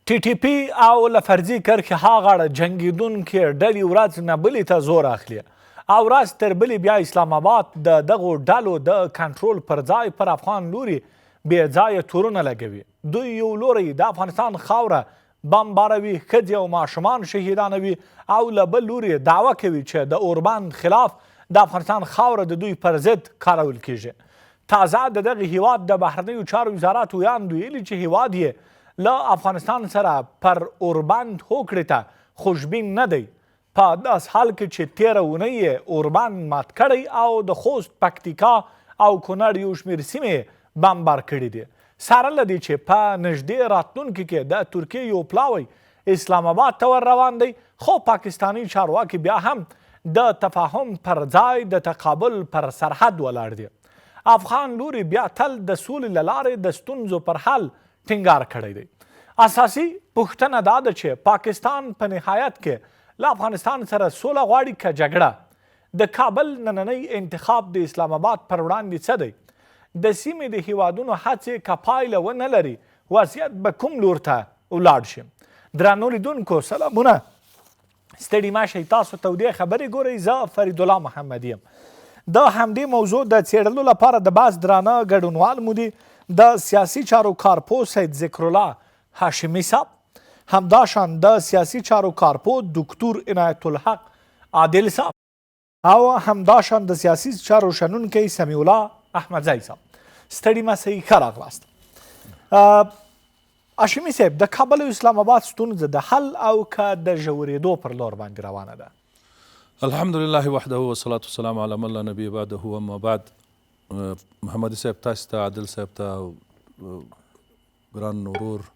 ټي ټي پي او له فرضي کرښې هاغاړه جنګېدونکې ډلې ورځ نه بلې ته زور اخلي او ورځ تر بلې بیا اسلام آباد د دغو ډلو د کنټرول پر ځای پر افغان لوري بې ځایه تورونه لګوي. دوی یو لوری د افغانستان خاوره بمباروي، ښځې او ماشومان شهیدانوي او له بل لوري دعوه کوي چې د اوربند خلاف د افغانستان خاوره د دوی پر ضد کارول کیږي. تازه د دغه هیواد د بهرنیو چارو وزارت ویاند ویلي چې هیواد یې له افغانستان سره پر اوربند هوکړې ته خوشبین نه دی، په داس حال کې چې تیره اونۍ یې اوربند مات کړی او د خوست، پکتیکا او کونړ یو شمېر سیمې بمبار کړي دي. سره له دې چې په نږدې راتلونکي کې د ترکیې یو پلاوی اسلام آباد ته ور روان دی، خو پاکستاني چارواکي بیا هم د تفاهم پر ځای د تقابل پر سرحد ولاړ دي. افغان لوري بیا تل د سولې له لارې د ستونزو پر حل ټینګار کړی دی. اساسي پوښتنه دا ده چې پاکستان په نهایت کې له افغانستان سره سوله غواړي که جګړه؟ د کابل نننی انتخاب د اسلام آباد پر وړاندې څه دی؟ د سیمې د هیوادونو هڅې که پایله ونه لري، وضعیت به کوم لور ته ولاړ شي؟ درنو لیدونکو سلامونه، ستړي مه شئ، تاسو تودې خبرې ګورئ. زه فرید الله محمدي یم. د همدې موضوع د څېړلو لپاره د باز درانه ګډونوال مو دي د سیاسي چارو کارپو سید ذکر الله هاشمي صاحب، همداشان د سیاسي چارو کارپو دکتور عنایت الحق عادل صاحب او همداشان د سیاسي چارو شنونکی سمیع الله احمدزی صاحب. ستړي مه شئ، ښه راغلاست. هاشمي صاحب، د کابل او اسلام آباد ستونزه د حل او که د ژورېدو پر لور باندې روانه ده؟ الحمدلله وحده والصلاة والسلام علی من لا نبی بعده اما بعد. محمدي صاحب تاسو ته، عادل صاحب ته، ګران ورور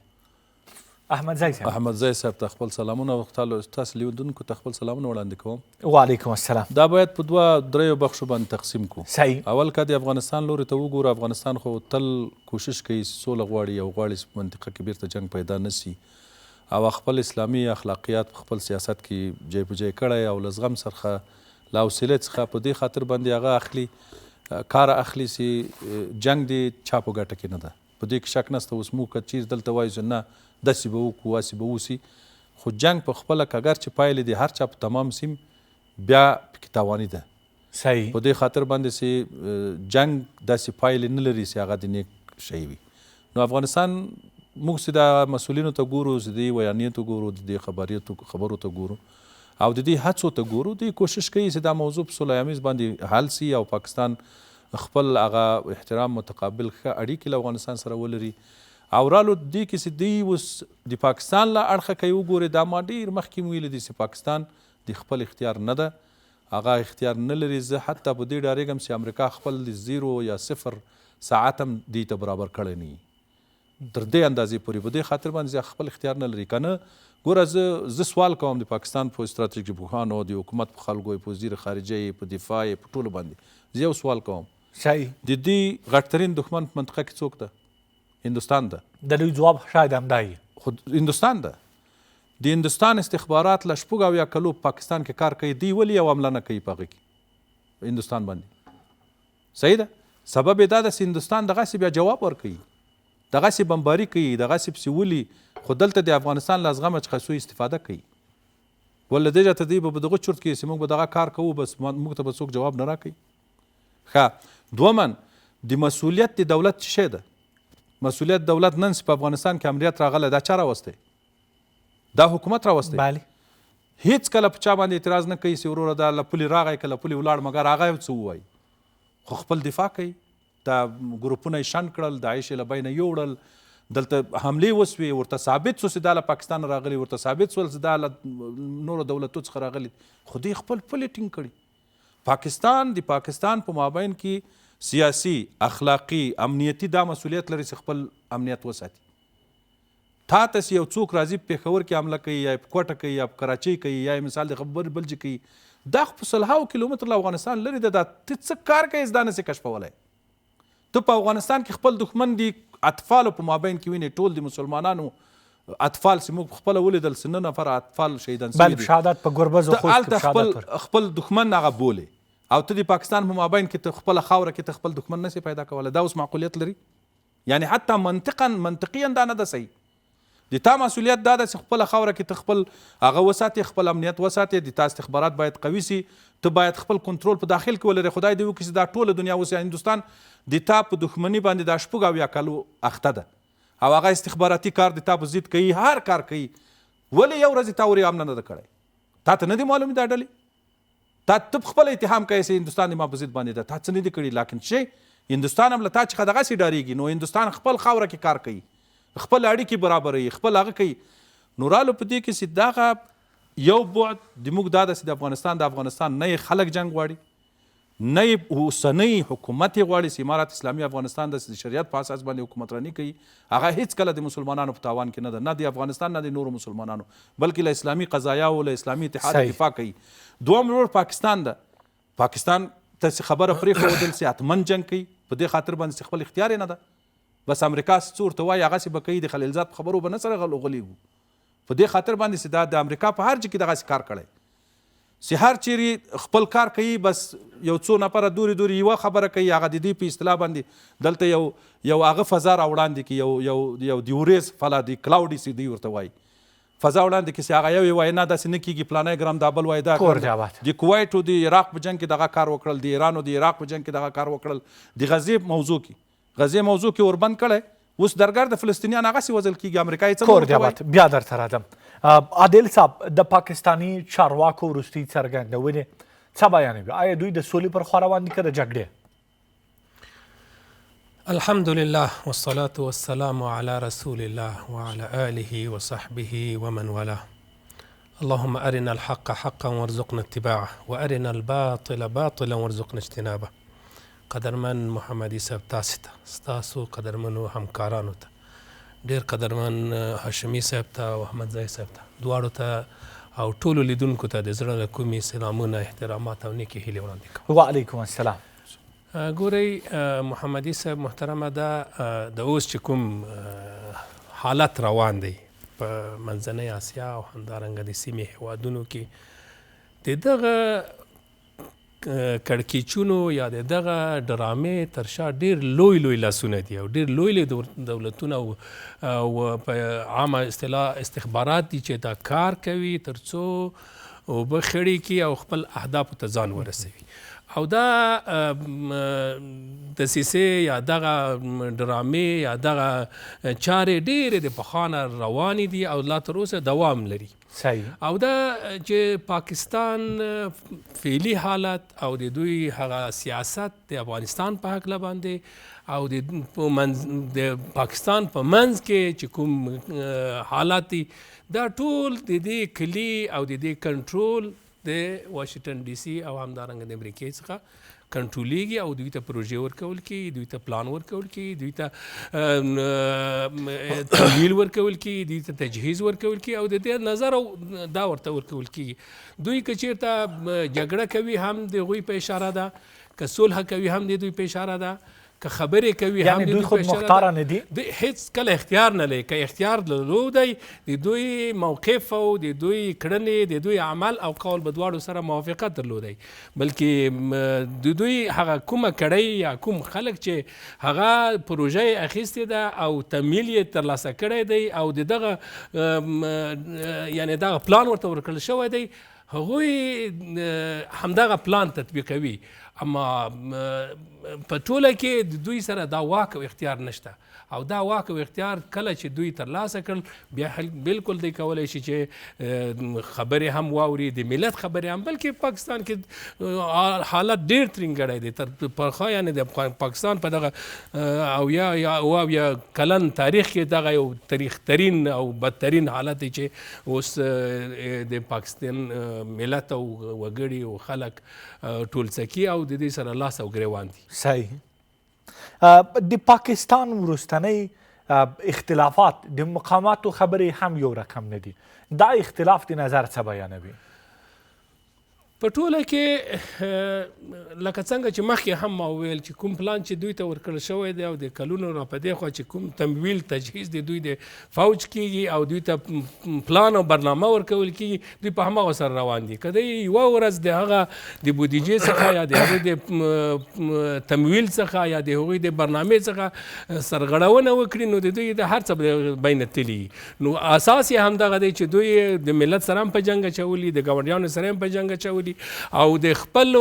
احمدزی صاحب ته خپل سلامونه، تاسو لیدونکو ته خپل سلامونه وړاندې کوم. وعلیکم السلام. دا باید په دوه دریو بخشو باندې تقسیم کړو. صحیح. اول که د افغانستان لوري ته وګورو، افغانستان خو تل کوشش کوي سوله غواړي او غواړي په منطقه کې بیرته جنګ پیدا نه سي او خپل اسلامي اخلاقیات په خپل سیاست کې جای په جای کړی او له زغم څخه له حوصلې څخه په دې خاطر باندې هغه اخلي کار اخلي چې جنګ دې چا په ګټه کې نه ده. په دې کې شک نشته. اوس موږ که چیز دلته وایو چې نه داسې به وکړو واسې به وسي، خو جنګ په خپله که اګر چې پایلې دې هر چا په تمام سیم بیا پکې تاواني ده. صحیح. په دې خاطر باندې چې جنګ داسې پایلې نه لري چې هغه د نیک شی وي. نو افغانستان موږ چې د مسؤلینو ته ګورو، چې د ویانیو ته ګورو، د دې خبرو ته ګورو او د دې هڅو ته ګورو، دوی کوشش کوي چې دا موضوع په صلح امیز باندې حل سي او پاکستان خپل هغه احترام متقابل ښه اړیکې له افغانستان سره ولري. او رالو دې کې چې دوی اوس د پاکستان له اړخه کوي وګوري، دا ما ډېر مخکې ویلي دي چې پاکستان د خپل اختیار نه ده، هغه اختیار نه لري. زه حتی په دې ډارېږم چې امریکا خپل د 0 یا 0 ساعت هم دوی ته برابر کړی نه وي تر دې اندازې پورې. په دې خاطر باندې خپل اختیار نه لري. که نه ګوره، زه سوال کوم د پاکستان په ستراتیژیک پوهانو، د حکومت په خلکو، په وزیر خارجه یې، په دفاع یې، په ټولو باندې زه یو سوال کوم. صحیح. د دې غټترین دښمن په منطقه کې څوک ده؟ هندوستان ده. د دوی جواب شاید همدا وي. خو هندوستان ده. د هندوستان استخبارات له 6 یا کلو په پاکستان کې کار کوي. دوی ولې یو حمله نه کوي په هغه کې هندوستان باندې؟ صحیح ده. سبب یې دا ده چې هندوستان دغسې بیا جواب ورکوي، دغسې بمباري کوي، دغسې پسې ولي، خو دلته د افغانستان له زغمه څخه سوء استفاده کوي. ولا دې جاته دوی به په دغه چرت کې چې موږ به دغه کار کوو، بس موږ ته به څوک جواب نه راکوي. ښه، دومن د مسؤلیت د دولت څه شی ده؟ مسؤلیت دولت نن په افغانستان کې امنیت راغلی، دا چا راوستی؟ دا حکومت راوستی. بله. هیڅ کله په چا باندې اعتراض نه کوي چې وروره دا له پولې راغی که له پولې ولاړ، مګر هغه یو څه ووایي، خو خپل دفاع کوي. دا ګروپونه یې شنډ کړل، داعش یې له بینه یوړل، دلته حملې وسوې، ورته ثابت شو چې دا له پاکستان راغلي، ورته ثابت شول چې دا له نورو دولتو څخه راغلي، خو دوی خپل پولې ټینګ کړي. د پاکستان په مابین کې سیاسي، اخلاقي، امنیتي دا مسؤلیت لري چې خپل امنیت وساتي. تا ته چې یو څوک راځي په پېښور کې حمله کوي، یا په کوټه کوي، یا په کراچۍ کوي، یا مثال د خبر بلجې کوي، دا خو په سلهاو کیلومتر له افغانستان لرې ده. دا ته څه کار کوې چې دا نسې کشفولی؟ ته په افغانستان کې خپل دښمن دي اطفالو په مابین کې وینې، ټول د مسلمانانو اطفال چې موږ خپله ولیدل، 9 نفره اطفال شهیدان سوي دي. شهادت په ګربز او خوست کې هلته خپل دښمن هغه بولې، او ته د پاکستان په مابین کې ته خپله خاوره کې ته خپل دښمن نسې پیدا کولی. دا اوس معقولیت لري؟ یعنی حتی منطقیاً دا نه ده صحیح. د تا مسؤلیت دا ده چې خپله خاوره کې ته خپل هغه وساتې، خپل امنیت وساتې، د تا استخبارات باید قوي سي، ته باید خپل کنټرول په داخل کې ولرې. خدای دې وکړي چې دا ټوله دنیا اوس هندوستان د تا په دښمني باندې دا 80 کالو اخته ده او هغه استخباراتي کار د تا په ضد کوي، هر کار کوي. ولې یو ورځ تا ورې هم نه ده کړی؟ تا ته نه دي معلوم دا ډلې؟ ته خپل اتهام کوي چې هندوستان ما په ضد باندې ده، تا څه نه دي کړي؟ لیکن چې هندوستان هم له تا څخه دغسې ډارېږي، نو هندوستان خپل خاوره کې کار کوي، خپل اړیکې برابروي، خپل هغه کوي. نو رالو په دې کې چې دغه یو بعد د موږ دا ده چې د افغانستان نه یې خلک جنګ غواړي، نه یې اوسنی حکومت یې غواړي چې امارت اسلامي افغانستان د شریعت په اساس باندې حکومتراني کوي. هغه هیڅ کله د مسلمانانو په تاوان کې نه ده، نه د افغانستان نه د نورو مسلمانانو، بلکې له اسلامي قضایاو له اسلامي اتحاد دفاع کوي. دوم ورور پاکستان ده. پاکستان ته خبره پرېښودل چې حتمن جنګ کوي، په دې خاطر باندې چې خپل اختیار یې نه ده. بس امریکا څه ورته وایي هغسې به کوي، د خلیلزاد په خبرو به نه سره غلیږو. په دې خاطر باندې چې دا د امریکا په هر ځای کې دغسې کار کړی چې هر چیرې خپل کار کوي، بس یو څو نفره دوري یوه خبره کوي، هغه د دې په اصطلاح باندې دلته یو هغه فضا راوړاندې کړي، یو د وریځ فضا د کلاوډي چې دوی ورته وایي فضا وړاندې کړي چې هغه یو وایي نه داسې نه کېږي، فلانی ګرام دا بل وایي دا د کویت او د عراق په جنګ کې دغه کار وکړل، د ایران او د عراق په جنګ کې دغه کار وکړل، د غزې موضوع کې وربند کړی. اوس درګر د فلسطینیان هغسې وژل کېږي، امریکا یې څه ورته وایي. بیا درته راځم. عادل صاحب، د پاکستاني چارواکو وروستۍ څرګندونې څه بیانوي؟ آیا دوی د سولې پر خوا روان دي که د جګړې؟ الحمدلله والصلاة والسلام على رسول الله وعلى آله وصحبه ومن والاه. اللهم أرنا الحق حقا وارزقنا اتباعه وأرنا الباطل باطلا وارزقنا اجتنابه. قدرمن محمدي صاحب تاسو ته، ستاسو قدرمنو همکارانو ته، ډېر قدرمن هاشمي صاحب ته او احمدزی صاحب ته، دواړو ته او ټولو لیدونکو ته د زړه له کومې سلامونه، احترامات او نیکې هیلې وړاندې کوم. وعلیکم السلام. ګورئ محمدي صاحب محترمه، دا د اوس چې کوم حالت روان دی په منځنۍ اسیا او همدارنګه د سیمې هیوادونو کې، د دغه کړکېچونو یا د دغه ډرامې تر شا ډېر لوی لاسونه دي او ډېر لوی دولتونه او په عامه اصطلاح استخبارات دي چې دا کار کوي تر څو اوبه خړې کړي او خپل اهدافو ته ځان ورسوي. او دا دسیسې یا دغه ډرامې یا دغه چارې ډېرې د پخوا نه روانې دي او لا تر اوسه دوام لري. صحیح. او دا چې پاکستان فعلي حالت او د دوی هغه سیاست د افغانستان په هکله باندې او د پاکستان په منځ کې چې کوم حالات دي، دا ټول د دې کلي او د دې کنټرول د واشنګټن ډي سي او همدارنګه د امریکې څخه کنټرولیږي او دوی ته پروژې ورکول کېږي، دوی ته پلان ورکول کېږي، دوی ته تمویل ورکول کېږي، دوی ته تجهیز ورکول کېږي او د دې نظر دا ورته ورکول کېږي. دوی که چېرته جګړه کوي هم د هغوی په اشاره ده، که صلح کوي هم د دوی په اشاره ده، که خبرې کوي هم د دوی په اشاره ده. دوی هیڅ کله اختیار نه لري. که اختیار درلود دی، د دوی موقف او د دوی کړنې، د دوی عمل او قول به دواړو سره موافقت درلودی، بلکې د دوی هغه کومه کړۍ یا کوم خلک چې هغه پروژه یې اخیستې ده او تمویل یې ترلاسه کړی دی او د دغه یعنې دغه پلان ورته ورکړل شوی دی، هغوی همدغه پلان تطبیقوي. اما په ټوله کې د دوی سره دا واک او اختیار نشته او دا واک او اختیار کله چې دوی ترلاسه کړل، بیا بالکل دی کولی شي چې خبرې هم واوري، د ملت خبرې هم. بلکې پاکستان کې حالت ډېر ترینګړی دی، تر پخوا یعنې د پاکستان په دغه اویا کلن تاریخ کې دغه یو تاریخ ترین او بدترین حالت دی چې اوس د پاکستان ملت او وګړي او خلک ټول څکي او د دې سره لاس او ګریوان دي. صحیح. د پاکستان وروستنۍ اختلافات د مقاماتو خبرې هم یو رقم نه دي. دا اختلاف د نظر څه بیانوي؟ په ټوله کې لکه څنګه چې مخکې هم ما وویل چې کوم پلان چې دوی ته ورکړل شوی دی او د کلونو را په دې خوا چې کوم تمویل تجهیز د دوی د فوج کیږي او دوی ته پلان او برنامه ورکول کیږي دوی په هماغه سره روان دي. که د یوه ورځ د هغه د بودیجې څخه یا د هغوی د تمویل څخه یا د هغوی د برنامې څخه سرغړونه وکړي نو د دوی د هر څه بین تلي. نو اساس یې همدغه دی چې دوی د ملت سره هم په جنګ اچولي، د ګاونډیانو سره هم په جنګ اچولي او د خپلو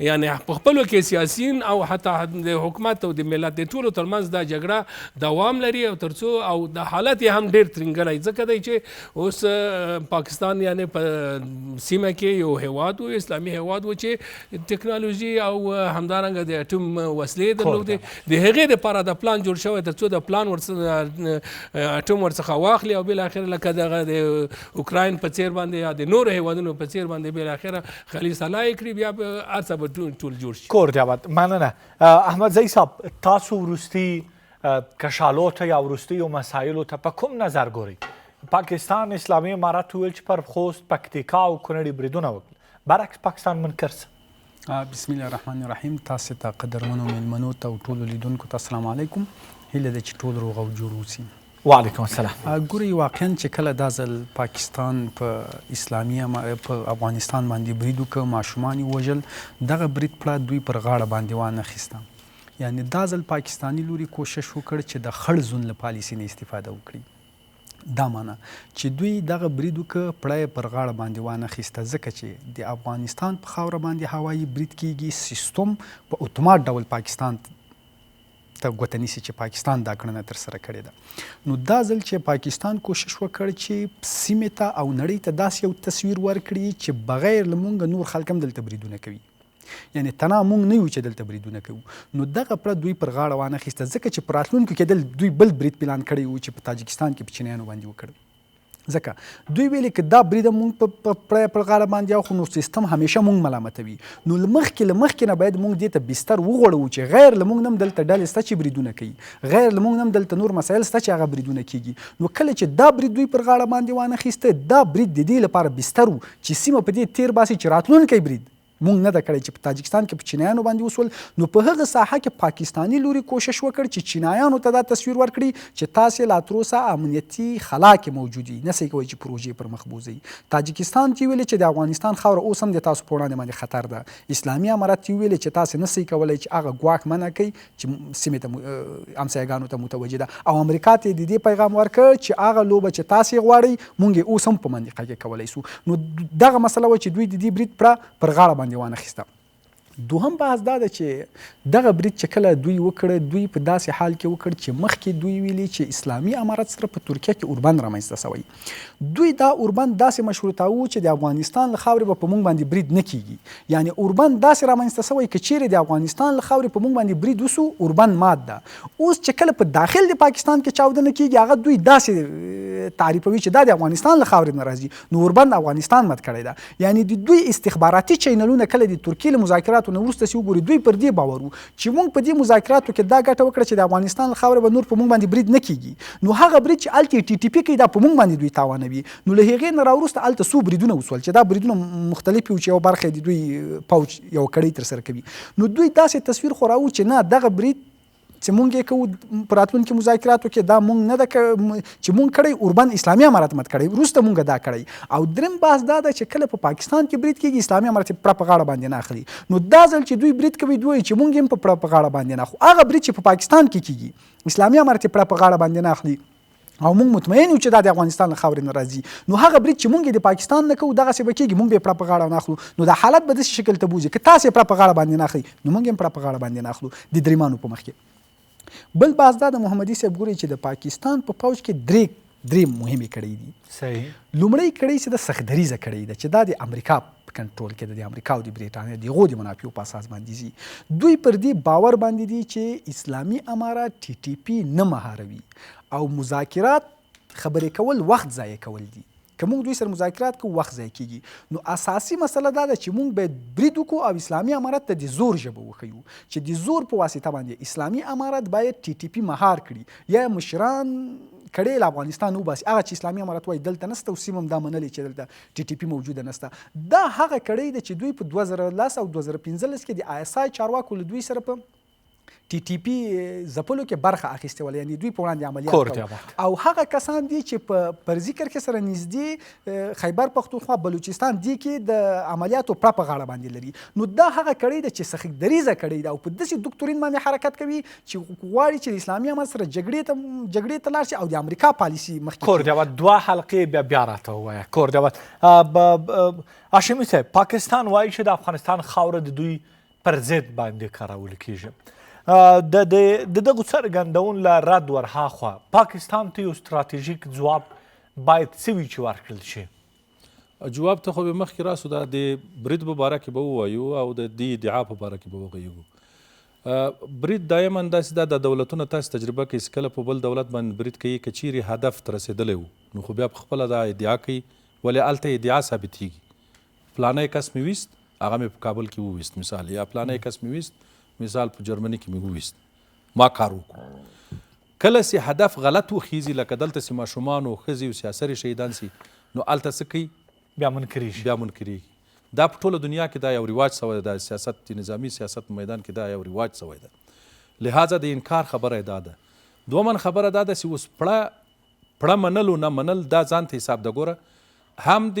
یعنی په خپلو کې سیاسیین او حتی د حکومت او د ملت د ټولو ترمنځ دا جګړه دوام لري او تر څو او د حالت یې هم ډېر ترنګلی ځکه دی چې اوس پاکستان یعنی په سیمه کې یو هیواد و، اسلامي هیواد و چې ټکنالوژي او همدارنګه د اټوم وسلې درلودې. د هغې دپاره د پلان جوړ شوی تر څو د پلان اټوم ورڅخه واخلي او بالاخره لکه دغه د اوکراین په څیر باندې یا د نورو هیوادونو په څیر باندې بالاخره خلیج سلای کړي بیا به هر څه به ټول جوړ شي. کور جواد مننه. احمدزی صاحب تاسو وروستي کشالو ته یا وروستیو مسایلو ته په کوم نظر ګورئ؟ پاکستان اسلامي امارت ویل چې پر خوست پکتیکا او کونړ بریدونه وکړل، برعکس پاکستان منکر څه؟ بسم الله الرحمن الرحیم. تاسو ته قدرمنو میلمنو ته او ټولو لیدونکو ته السلام علیکم. هیله ده چې ټول روغ او جوړ اوسي. وعلیکم السلام. ګورئ واقعا چې کله دا ځل پاکستان په اسلامي په افغانستان باندې برید وکړ، ماشومان یې وژل، دغه برید پړه دوی پر غاړه باندې وانخیسته. یعنی دا ځل پاکستاني لوري کوشش وکړ چې د خړ زون له پالیسي نه استفاده وکړي. دا معنی چې دوی دغه برید وکړ، پړه یې پر غاړه باندې وانخیسته ځکه چې د افغانستان په خاوره باندې هوایي برید کیږي، سیستم په اتومات ډول پاکستان ته ګوته نیسي چې پاکستان دا کړنه ترسره کړې ده. نو دا ځل چې پاکستان کوشش وکړ چې سیمې ته او نړۍ ته داسې یو تصویر ورکړي چې بغیر له مونږ نور خلک هم دلته بریدونه کوي، یعنی تنها مونږ نه یو چې دلته بریدونه کوو. نو دغه پړه دوی پر غاړه وانخیسته ځکه چې په راتلونکو کې دوی بل برید پلان کړی و چې په تاجکستان کې په چینیانو باندې وکړ. ځکه دوی ویلې که دا برید مونږ په پړه پر غاړه باندې اخلو نو سیستم همیشه مونږ ملامتوي. نو له مخکې نه باید مونږ دې ته بستر وغوړوو چې غیر له مونږ نه هم دلته ډلې شته چې بریدونه کوي، غیر له مونږ نه هم دلته نور مسایل شته چې هغه بریدونه کیږي. نو کله چې دا برید دوی پر غاړه باندې وانخیسته، دا برید د دې لپاره بستر و چې سیمه په دې تیر باسي چې راتلونکی برید مونږ نه ده کړی چې په تاجکستان کې په چینایانو باندې وسول. نو په هغه ساحه کې پاکستاني لوري کوشش وکړ چې چینایانو ته دا تصویر ورکړي چې تاسې لا تر اوسه امنیتي خلا کې موجود یي، نه صحیح کوئ چې پروژې پر مخ بوځئ. تاجکستان ته ویلې چې د افغانستان خاوره اوس هم د تاسو په وړاندې باندې خطر ده. اسلامي امارت ته ویلې چې تاسې نه صحیح کولی چې هغه ګواښ منع کوي چې سیمې ته همسایګانو ته متوجه ده. او امریکا ته د دې پیغام ورکړ چې هغه لوبه چې تاسې غواړئ مونږ یې اوس هم په منطقه کې کولی سو. نو دغه مسله وه چې دوی د دې برید پړه پر غاړه باندې وانخیسته. دوهم بحث دا ده چې دغه برید چې کله دوی وکړه، دوی په داسې حال کې وکړ چې مخکې دوی ویلي چې اسلامي امارت سره په ترکیه کې اوربند رامنځته سوی. دوی دا اوربند داسې مشروطاوه چې د افغانستان له خاورې به په موږ باندې برید نه کیږي. یعنی اوربند داسې رامنځته سوی که چیرې د افغانستان له خاورې په موږ باندې برید وسو، اوربند مات ده. اوس چې کله په داخل د پاکستان کې چاودنه کیږي، هغه دوی داسې تعریفوي چې دا د افغانستان له خاورې نه راځي، نو اوربند افغانستان مات کړی ده. یعنی د دوی استخباراتي چینلونه کله د ترکیې له مذاکراتو نه وروسته چې وګوري، دوی پر دې باور وو چې موږ په دې مذاکراتو کې دا ګټه وکړه چې د افغانستان له خاورې به نور په موږ باندې برید نه کیږي. نو هغه برید چې هلته ټي ټي پي کوي دا په موږ باندې دوی تاوانوي. نو له هغې نه راوروسته هلته څو بریدونه وسول چې دا بریدونه مختلف وو چې یو برخه د دوی پوج یو کړۍ ترسره کوي. نو دوی داسې تصویر خوراوه چې نه دغه برید چې مونږ یې کوو په راتلونکي مذاکراتو کې دا مونږ نه ده چې مونږ کړی اوربند اسلامي امارت مات کړی، وروسته مونږ دا کړی. او دریم بحث دا ده چې کله په پاکستان کې برید کېږي، اسلامي امارت یې پړه په غاړه باندې نه اخلي. نو دا ځل چې دوی برید کوي، دوی چې مونږ هم په پړه په غاړه باندې نه اخلو. هغه برید چې په پاکستان کې کېږي، اسلامي امارت یې پړه په غاړه باندې نه اخلي او موږ مطمئن یو چې دا د افغانستان له خاورې نه راځي. نو هغه برید چې موږ د پاکستان نه کوو دغسې به کېږي، موږ به یې پړه په غاړه نه اخلو. نو دا حالت به داسې شکل ته بوځي که تاسې یې پړه په غاړه باندې نه اخلئ، نو موږ هم پړه په غاړه باندې نه اخلو د دریمانو په مخ کې. بل بحث دا د محمدي صاحب ګوري چې د پاکستان په پوج کې درې مهمې کړۍ دي. صحیح. لومړی کړۍ چې د سختدریزه کړۍ ده چې دا د امریکا په کنټرول کې ده، د امریکا او د بریټانیا د هغو د منافعو په اساس باندې ځي. دوی پر دې باور باندې دي چې اسلامي امارت ټي ټي پي نه مهاروي او مذاکرات خبرې کول وخت ضایع کول دي. که موږ دوی سره مذاکرات کوو وخت ضایع کیږي. نو اساسي مسله دا ده چې موږ باید برید وکړو او اسلامي امارت ته د زور ژبه وښیو چې د زور په واسطه باندې اسلامي امارت باید ټي ټي پي مهار کړي، یا مشران کړۍ له افغانستان وباسي، هغه چې اسلامي امارت وایي دلته نسته او سیمه هم دا منلې چې دلته ټي ټي پي موجوده نسته. دا هغه کړۍ ده چې دوی په 2010 او 2015 کې د آی اس آی چارواکو له دوی سره په ټي ټي پي ځپلو کې برخه اخیستې وله، یعنې دوی په وړاندې عملیات کوي. او هغه کسان دي چې په فرضي کرښې سره نږدې خیبر پښتونخوا بلوچستان دي کې د عملیاتو پړه په غاړه باندې لري. نو دا هغه کړۍ ده چې سخت دریزه کړۍ ده او په داسې دوکتورین باندې حرکت کوي چې غواړي چې د اسلامي امارت سره جګړې ته لاړ شي او د امریکا پالیسي مخکې کور جواد 2 حلقې بیا راته ووایه. کور جواد هاشمي صاحب، پاکستان وایي چې د افغانستان خاوره د دوی پر ضد باندې کارول کیږي. د دغو څرګندون له رد ورهاخوا پاکستان ته یو ستراتیژیک ځواب باید څه وي چې ورکړل شي؟ جواب ته خو به مخکې راسو، دا د برید په باره کې به ووایو او د دې ادعا په باره کې به وغږیږو. برید دایما داسې دا د دولتونه تاسو تجربه کوي چې کله په بل دولت باندې برید کوي که چیرې هدف ته رسېدلی و نو خو بیا په خپله دا ادعا کوي، ولې هلته ادعا ثابتېږي. فلانی کس مې ویست، هغه مې په کابل کې وویست مثال، یا فلانی کس مې ویست مثال په جرمني کې مې وویست، ما کار وکړو. کله چې هدف غلط وخیزي لکه دلته چې ماشومان او ښځې او سیاسري شهیدان سي نو هلته څه کوي؟ بیا منکرېږي. دا په ټوله دنیا کې دا یو رواج سوی ده، د سیاست نظامي سیاست میدان کې دا یو رواج سوی ده. لہذا د انکار خبره دا ده. دومن خبره دا ده چې اوس پړه منلو نه منل دا ځان ته حساب ده. ګوره هم د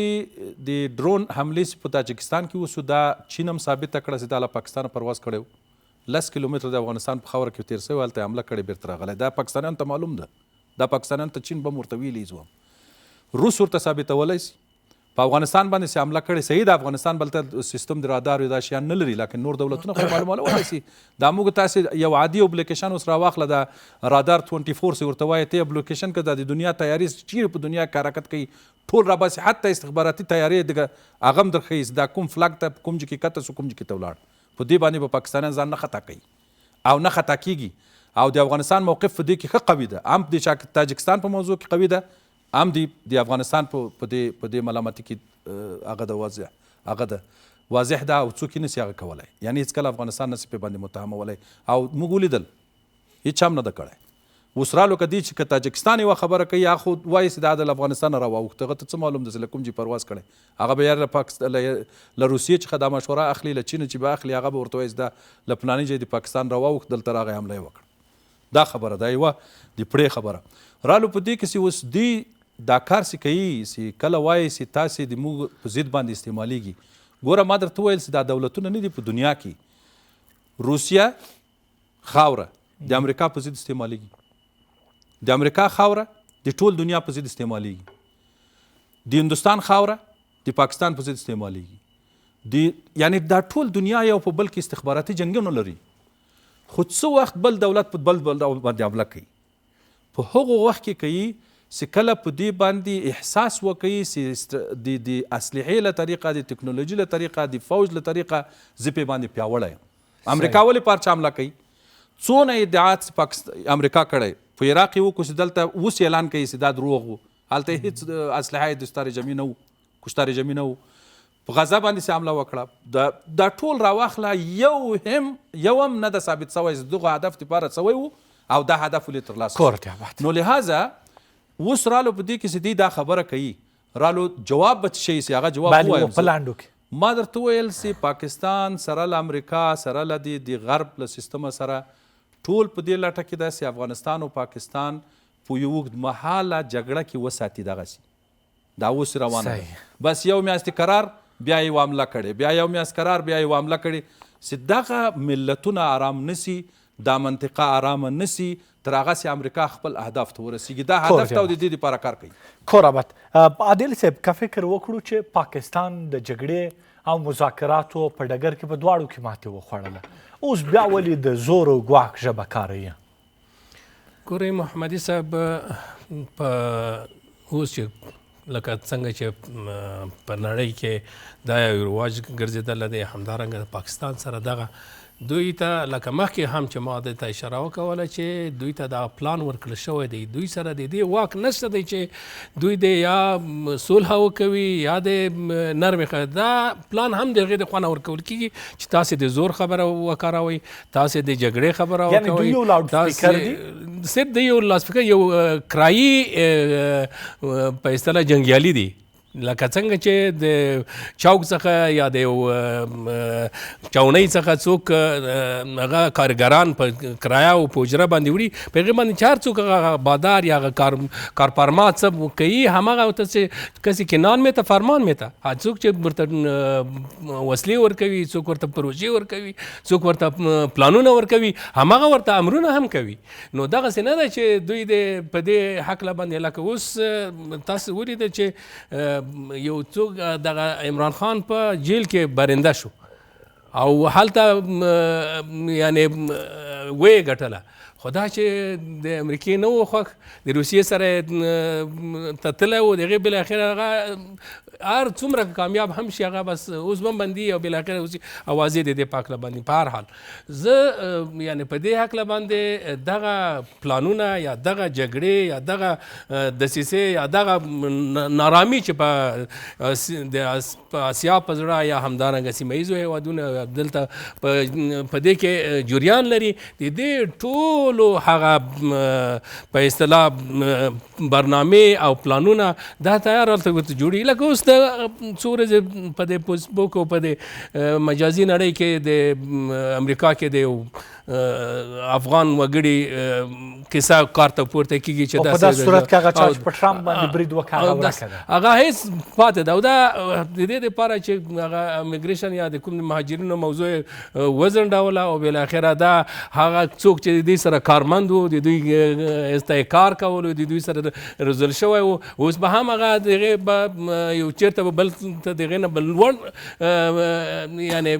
ډرون حملې په تاجکستان کې اوسو دا چین هم ثابته کړه چې دا له پاکستان پرواز کړی 10 کیلومتر د افغانستان په خاوره کې تیر شوی، هلته حمله کړې بیرته راغلی. دا پاکستانیانو ته معلوم ده، دا پاکستانیانو ته چین بم ورته ویلی زوم روس ورته ثابتولی شي په افغانستان باندې چې حمله کړې صحیح د افغانستان بلته سیستم د رادار دا شیان نه لري، لکن نور دولتونه خو معلومولی شي. دا موږ تاسې یو عادي اپلیکیشن اوس راواخله د رادار 24 ورته وایي ته اپلیکیشن که د دنیا تیاري چیرې په دنیا کې حرکت کوي ټول راباسي، حتی استخباراتي تیارې دغه هغه هم درښیي دا کوم فلاګ ته کوم ځای کې کته سو کوم ځای کې ته ولاړ. په دې باندې به پاکستانیان ځان نه خطا کوي او نه خطا کیږي. او د افغانستان موقف په دې کې ښه قوي ده، هم د تاجکستان په موضوع کې قوي ده، هم د افغانستان په دې ملامتي کې هغه ده واضح ده او څوک یې نسي هغه کولی. یعنې هېڅکله افغانستان نسي پرې باندې متهمولی او موږ ولیدل هېڅ هم نه ده کړی. اوس رالو که دی چې که تاجکستان یوه خبره کوي هغه خو وایي چې دا د افغانستان نه راواوښت، هغه ته څه معلوم ده چې له کوم ځای پرواز کړی. هغه به یا له روسیې څخه دا مشوره اخلي، له چین چې به اخلي، هغه به ورته وایي چې دا له فلاني ځای د پاکستان راواوښت دلته راغی حمله یې وکړه. دا خبره دا یوه د پړې خبره. رالو په دې کې چې اوس دوی دا کار چې کوي چې کله وایي چې تاسې د موږ په ضد باندې استعمالیږي. ګوره ما درته وویل چې دا دولتونه نه دي په دنیا کې. روسیه خاوره د امریکا په ضد استعمالیږي، د امریکا خاوره د ټول دنیا په ضد استعمالیږي، د هندوستان خاوره د پاکستان په ضد استعمالیږي. یعنی دا ټول دنیا یو په بل کې استخباراتي جنګونه لري، خو څه وخت بل دولت په بل باندې حمله کوي. په هغو وخت کې کوي چې کله په دې باندې احساس وکړي چې د اسلحې له طریقه، د ټکنالوژي له طریقه، د فوج له طریقه زه پې باندې پیاوړی یم. امریکا ولې پارچه حمله کوي؟ څونه ادعات امریکا کړی په عراق یې وکړو چې دلته اوس اعلان کوي چې دا دروغ و، هلته هېڅ اسلحه د ستارې جمعي نه وو، کشتارې جمعي نه وو. په غزه باندې چې حمله وکړه دا ټول راواخله یو هم نه ده ثابت سوی چې دغه هدف دپاره سوی و او دا هدف ولې ترلاسه کړ. نو لهذا اوس رالو په دې کې چې دوی دا خبره کوي، رالو جواب به څه شي چې هغه جواب ووایم. په لاندو کې ما درته وویل چې پاکستان سره له امریکا سره له د غرب له سیستمه سره ټول په دې لټه کې ده چې افغانستان او پاکستان په یو اوږد مهاله جګړه کې وساتي. دغسې دا اوس روانه ده. بس یو میاشتې قرار بیا یې حمله کړې، بیا یو میاشت قرار بیا یې حمله کړې، چې دغه ملتونه آرام نسی، دا منطقه آرامه نسی تر هغه چې امریکا خپل اهداف ته ورسیږي. دا هدف ته او د دې دپاره کار کوي. کورابت عادل صاحب که فکر وکړو چې پاکستان د جګړې او مذاکراتو په ډګر کې په دواړو کې ماتې وخوړله، اوس بیا ولې د زور او ګواښ ژبه کاروي؟ ګورئ محمدي صاحب، په اوس چې لکه څنګه چې په نړۍ کې دا یو رواج ګرځېدلی دی، همدارنګه د پاکستان سره دغه دوی ته لکه مخکې هم چې ما درته اشاره وکوله چې دوی ته دا پلان ورکړل شوی دی، دوی سره د دې واک نشته دی چې دوی د یا صلح وکوي یا د نرمې دا پلان هم د هغې د خوا نه ورکول کېږي چې تاسې د زور خبره وکاروئ، تاسې د جګړې خبره یعنې دوی یو لاؤډ سپیکر دي، صرف د یو لاؤډ سپیکر یو کرایي په اصطلاح جنګیالي دي، لکه څنګه چې د چوک څخه یا د چاونۍ څخه څوک هغه کارګران په کرایه او په اجره باندې وړي، په هغې باندې چې هر څوک هغه بادار یا هغه کارپرما څه کوي هماغه ورته چې کسې کې نان مې ته فرمان مې ته، هر څوک چې ورته وسلې ورکوي، څوک ورته پروژې ورکوي، څوک ورته پلانونه ورکوي، هماغه ورته امرونه هم کوي. نو دغسې نه ده چې دوی په دې هکله باندې لکه اوس تاسو ولیده چې یو څوک دغه عمران خان په جیل کې برنده شو او هلته یعنی ویې ګټله، خو دا چې د امریکې نه و خوښ، د روسیې سره تتلی و، د هغې بالاخره هغه هر څومره کامیاب هم شي هغه بس اوس به بندي او بالاخره اوازې د دې په هکله باندې. په هر حال زه یعنی په دې هکله باندې دغه پلانونه یا دغه جګړې یا دغه دسیسې یا دغه نارامي چې په اسیا په زړه یا همدارنګه سیمه ییزو هېوادونه دلته په دې کې جریان لري، د دې ټولو هغه په اصطلاح برنامې او پلانونه دا تیار هلته ورته جوړي. لکه اوس د څو ورځې په د فیسبوک او په د مجازي نړۍ کې د امریکا کې د افغان وګړي کیسه کار ته پورته کېږي چې په داسې صورت کې هغه چا چې په ټرمپ باندې برید وکړ هغه ورکه ده، هغه هېڅ پاتې ده، او دا د دې دپاره چې هغه امیګریشن یا د کوم مهاجرینو موضوع وځنډوله او بالاخره دا هغه څوک چې د دوی سره کارمند و، د دوی استحکار کولو، د دوی سره روزل شوی و، اوس به هم هغه د هغې به یو چېرته به بل ته د هغې نه بل لوړ یعنې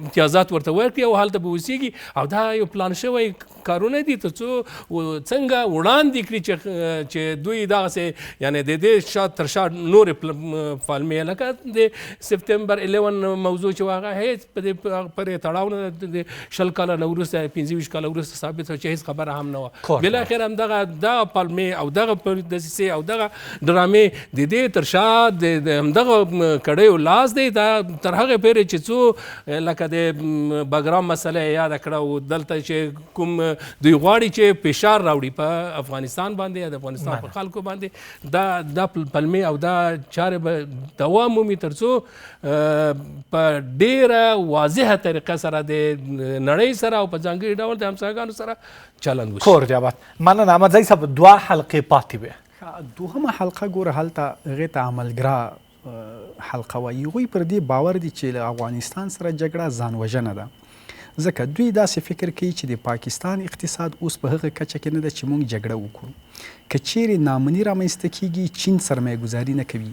امتیازات ورته ورکړي او هلته به اوسېږي، او دا یو پلان شوی کارونه دي تر څو څنګه وړاندې کړي چې دوی دغسې یعنې د دې تر شا نورې پالمې لکه د سپتمبر 11 موضوع چې هغه هېڅ پرې تړاو نه د 20 کاله نه وروسته 25 کاله وروسته ثابت شو چې هېڅ خبره هم نه وه. بالاخره همدغه دغه پالمې او دغه دسیسې او دغه ډرامې د دې تر شا د همدغه کړیو لاس دی، دا تر هغې پورې چې څو لکه د بګرام مسله یې یاده کړه او دلته چې کوم دوی غواړي چې فشار راوړي په افغانستان باندې یا د افغانستان په خلکو باندې، دا پلمې او دا چارې به دوام مومي تر څو په ډېره واضحه طریقه سره د نړۍ سره او په ځانګړي ډول د همسایګانو سره چلند وشي. کور دی آباد. مننه احمدزی صاحب، 2 حلقې پاتې وې. دوهمه حلقه ګوره هلته هغې ته عملګرا حلقه وایي. هغوی پر دې باور دي چې له افغانستان سره جګړه ځان وژنه ده، ځکه دوی داسې فکر کوي چې د پاکستان اقتصاد اوس په هغه کچه کې نه ده چې موږ جګړه وکړو. که چیرې نامني رامنځته کیږي، چین سرمایه ګزاري نه کوي،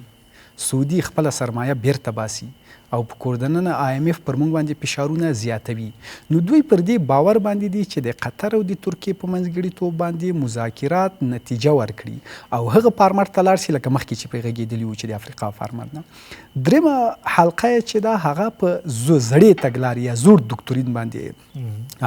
سعودي خپله سرمایه بیرته باسي او په کور دننه IMF پر موږ باندې فشارونه زیاتوي، نو دوی پر دې باور باندې دي چې د قطر او د ترکیې په منځګړیتوب باندې مذاکرات نتیجه ورکړي او هغه فارمر ته لاړ شي لکه مخکې چې پرې غږېدلي وو چې د افریقا فارمر نه. درېمه حلقه یې چې ده هغه په زړې تګلارې یا زوړ دوکتورین باندې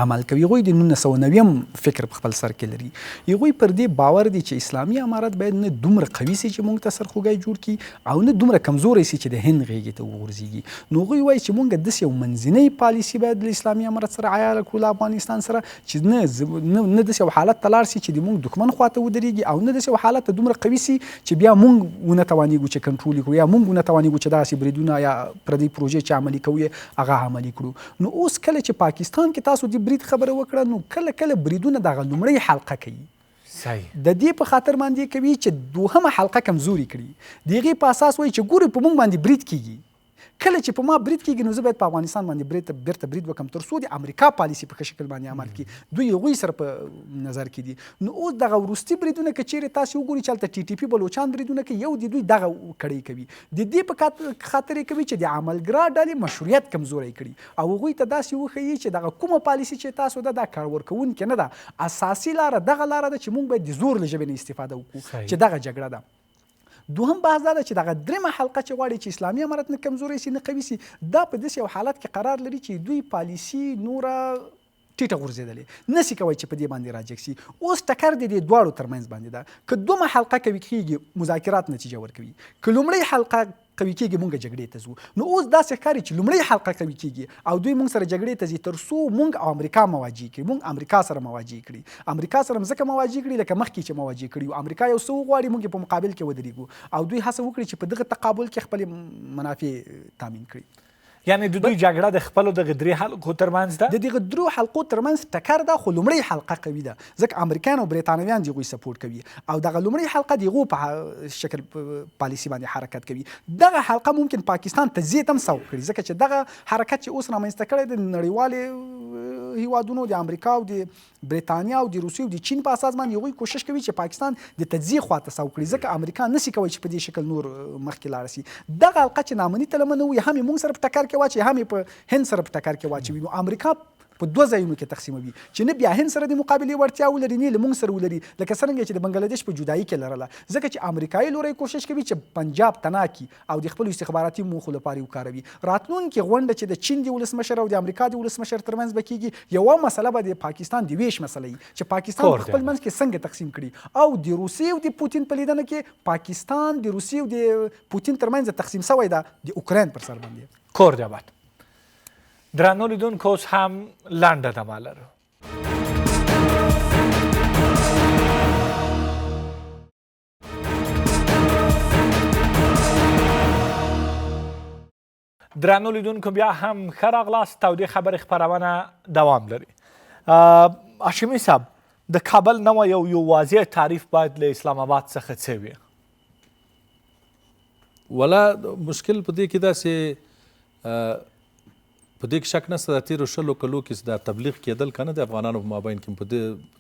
عمل کوي. هغوی د 1990 فکر په خپل سر کې لري. هغوی پر دې باور دي چې اسلامي امارت باید نه دومره قوي سي چې موږ ته سرخوږی جوړ کړي او نه دومره کمزوری سي چې د هند غېږې ته وغورځېږي. نو هغوی وایي چې موږ داسې یو منځنۍ پالیسي باید له اسلامي امارت سره عیاره کړو له افغانستان سره چې نه داسې یو حالت ته لاړ سي چې د موږ دښمن خواته ودرېږي او نه داسې یو حالت ته دومره قوي سي چې بیا موږ ونه توانېږو چې کنټرول یې کړو یا موږ ونه توانېږو چې داسې بریدونه یا پردۍ پروژې چې عملي کوو هغه عملي کړو. نو اوس کله چې پاکستان کې تاسو د برید خبره وکړه، نو کله بریدونه دغه لومړۍ حلقه کوي. د دې په خاطر باندې کوي چې دوهمه حلقه کمزوري کړي. د هغې په اساس وایي چې ګورې په موږ باندې برید کیږي، کله چې په ما برید کیږي نو زه باید په افغانستان باندې بیرته برید وکړم تر څو د امریکا پالیسي په ښه شکل باندې عمل کړي. دوی هغوی سره په نظر کې دي. نو اوس دغه وروستي بریدونه که چیرې تاسې وګورئ چې هلته TTP بلوچان بریدونه کوي، یو د دوی دغه کړۍ کوي. د دې په خاطر یې کوي چې د عملګرا ډلې مشروعیت کمزوری کړي او هغوی ته داسې وښیي چې دغه کومه پالیسي چې تاسو ده دا کار ورکوونکې نه ده. اساسي لاره دغه لاره ده چې موږ باید د زور له ژبې نه استفاده وکړو چې دغه جګړه ده. دوهم بحث دا ده چې دغه درېمه حلقه چې غواړي چې اسلامي امارت نه کمزوری سي نه قوي سي دا په داسې یو حالت کې قرار لري چې دوی پالیسي نوره ټیټه غورځېدلې نسي کوی چې په دې باندې راجګ سي. اوس ټکر د دې دواړو ترمنځ باندې ده که دومه حلقه قوي کېږي مذاکرات نتیجه ورکوي که لومړۍ حلقه قوي کېږي مونږ جګړې ته ځو نو اوس داسې ښکاري چې لومړۍ حلقه قوي کېږي او دوی مونږ سره جګړې ته ځي تر څو مونږ او امریکا مواجه کړي مونږ امریکا سره مواجه کړي امریکا سره مځکه مواجه کړي لکه مخکې چې مواجه کړي او امریکا یو څه وغواړي مونږ په مقابل کې ودرېږو او دوی هڅه وکړي چې په دغه تقابل کې خپلې منافع تامین کړي. یعنی د دوی جګړه د خپلو دغه درې حلقو ترمنځ ده د دغه درو حلقو ترمنځ ټکر ده خو لومړۍ حلقه قوي ده ځکه امریکایان او بریتانویان د هغوی سپورټ کوي او دغه لومړۍ حلقه د هغو په شکل پالیسي باندې حرکت کوي. دغه حلقه ممکن پاکستان ته ضد هم سوق کړي ځکه چې دغه حرکت چې اوس رامنځته کړی د نړیوالې هیوادونو د امریکا او د بریتانیا او د روسیې او د چین په اساس باندې هغوی کوشش کوي چې پاکستان د تجزیې خواته سوق کړي ځکه امریکا نسي کوی چې په دې شکل نور مخکې لاړ شي. دغه حلقه چې نامني تلمنه وي هم یې مونږ سره په ټکر کې واچي هم یې په هند سره په ټکر کې واچوي نو امریکا په دوه ځایونو کې تقسیموي چې نه بیا هند سره د مقابلې وړتیا ولري نه له موږ سره ولري لکه څرنګه چې د بنګلادیش په جدایي کې لرله ځکه چې امریکایي لوری کوشش کوي چې پنجاب تنها کړي او د خپلو استخباراتي موخو لپاره وکاروي. راتلونکې غونډه چې د چین د ولسمشر او د امریکا د ولسمشر ترمنځ به کېږي یوه مسله به د پاکستان د ویش مسله وي چې پاکستان په خپل منځ کې څنګه تقسیم کړي او د روسیې او د پوتین په لیدنه کې پاکستان د روسیې او د پوتین ترمنځ تقسیم شوی ده د اوکراین پر سر باندې. کور دې آباد. درنو لیدونکو اوس هم لنډه دمه لرو. درنو لیدونکو بیا هم ښه راغلاست. تودې خبرې خپرونه دوام لري. هاشمي صاحب د کابل نوی یو واضح تعریف باید له اسلام آباد څخه څه وي؟ ولا مشکل په دې کې داسې په دې کې شک نشته د تېرو 100 کلو کې دا تبلیغ کېدل که نه د افغانانو په مابین کې په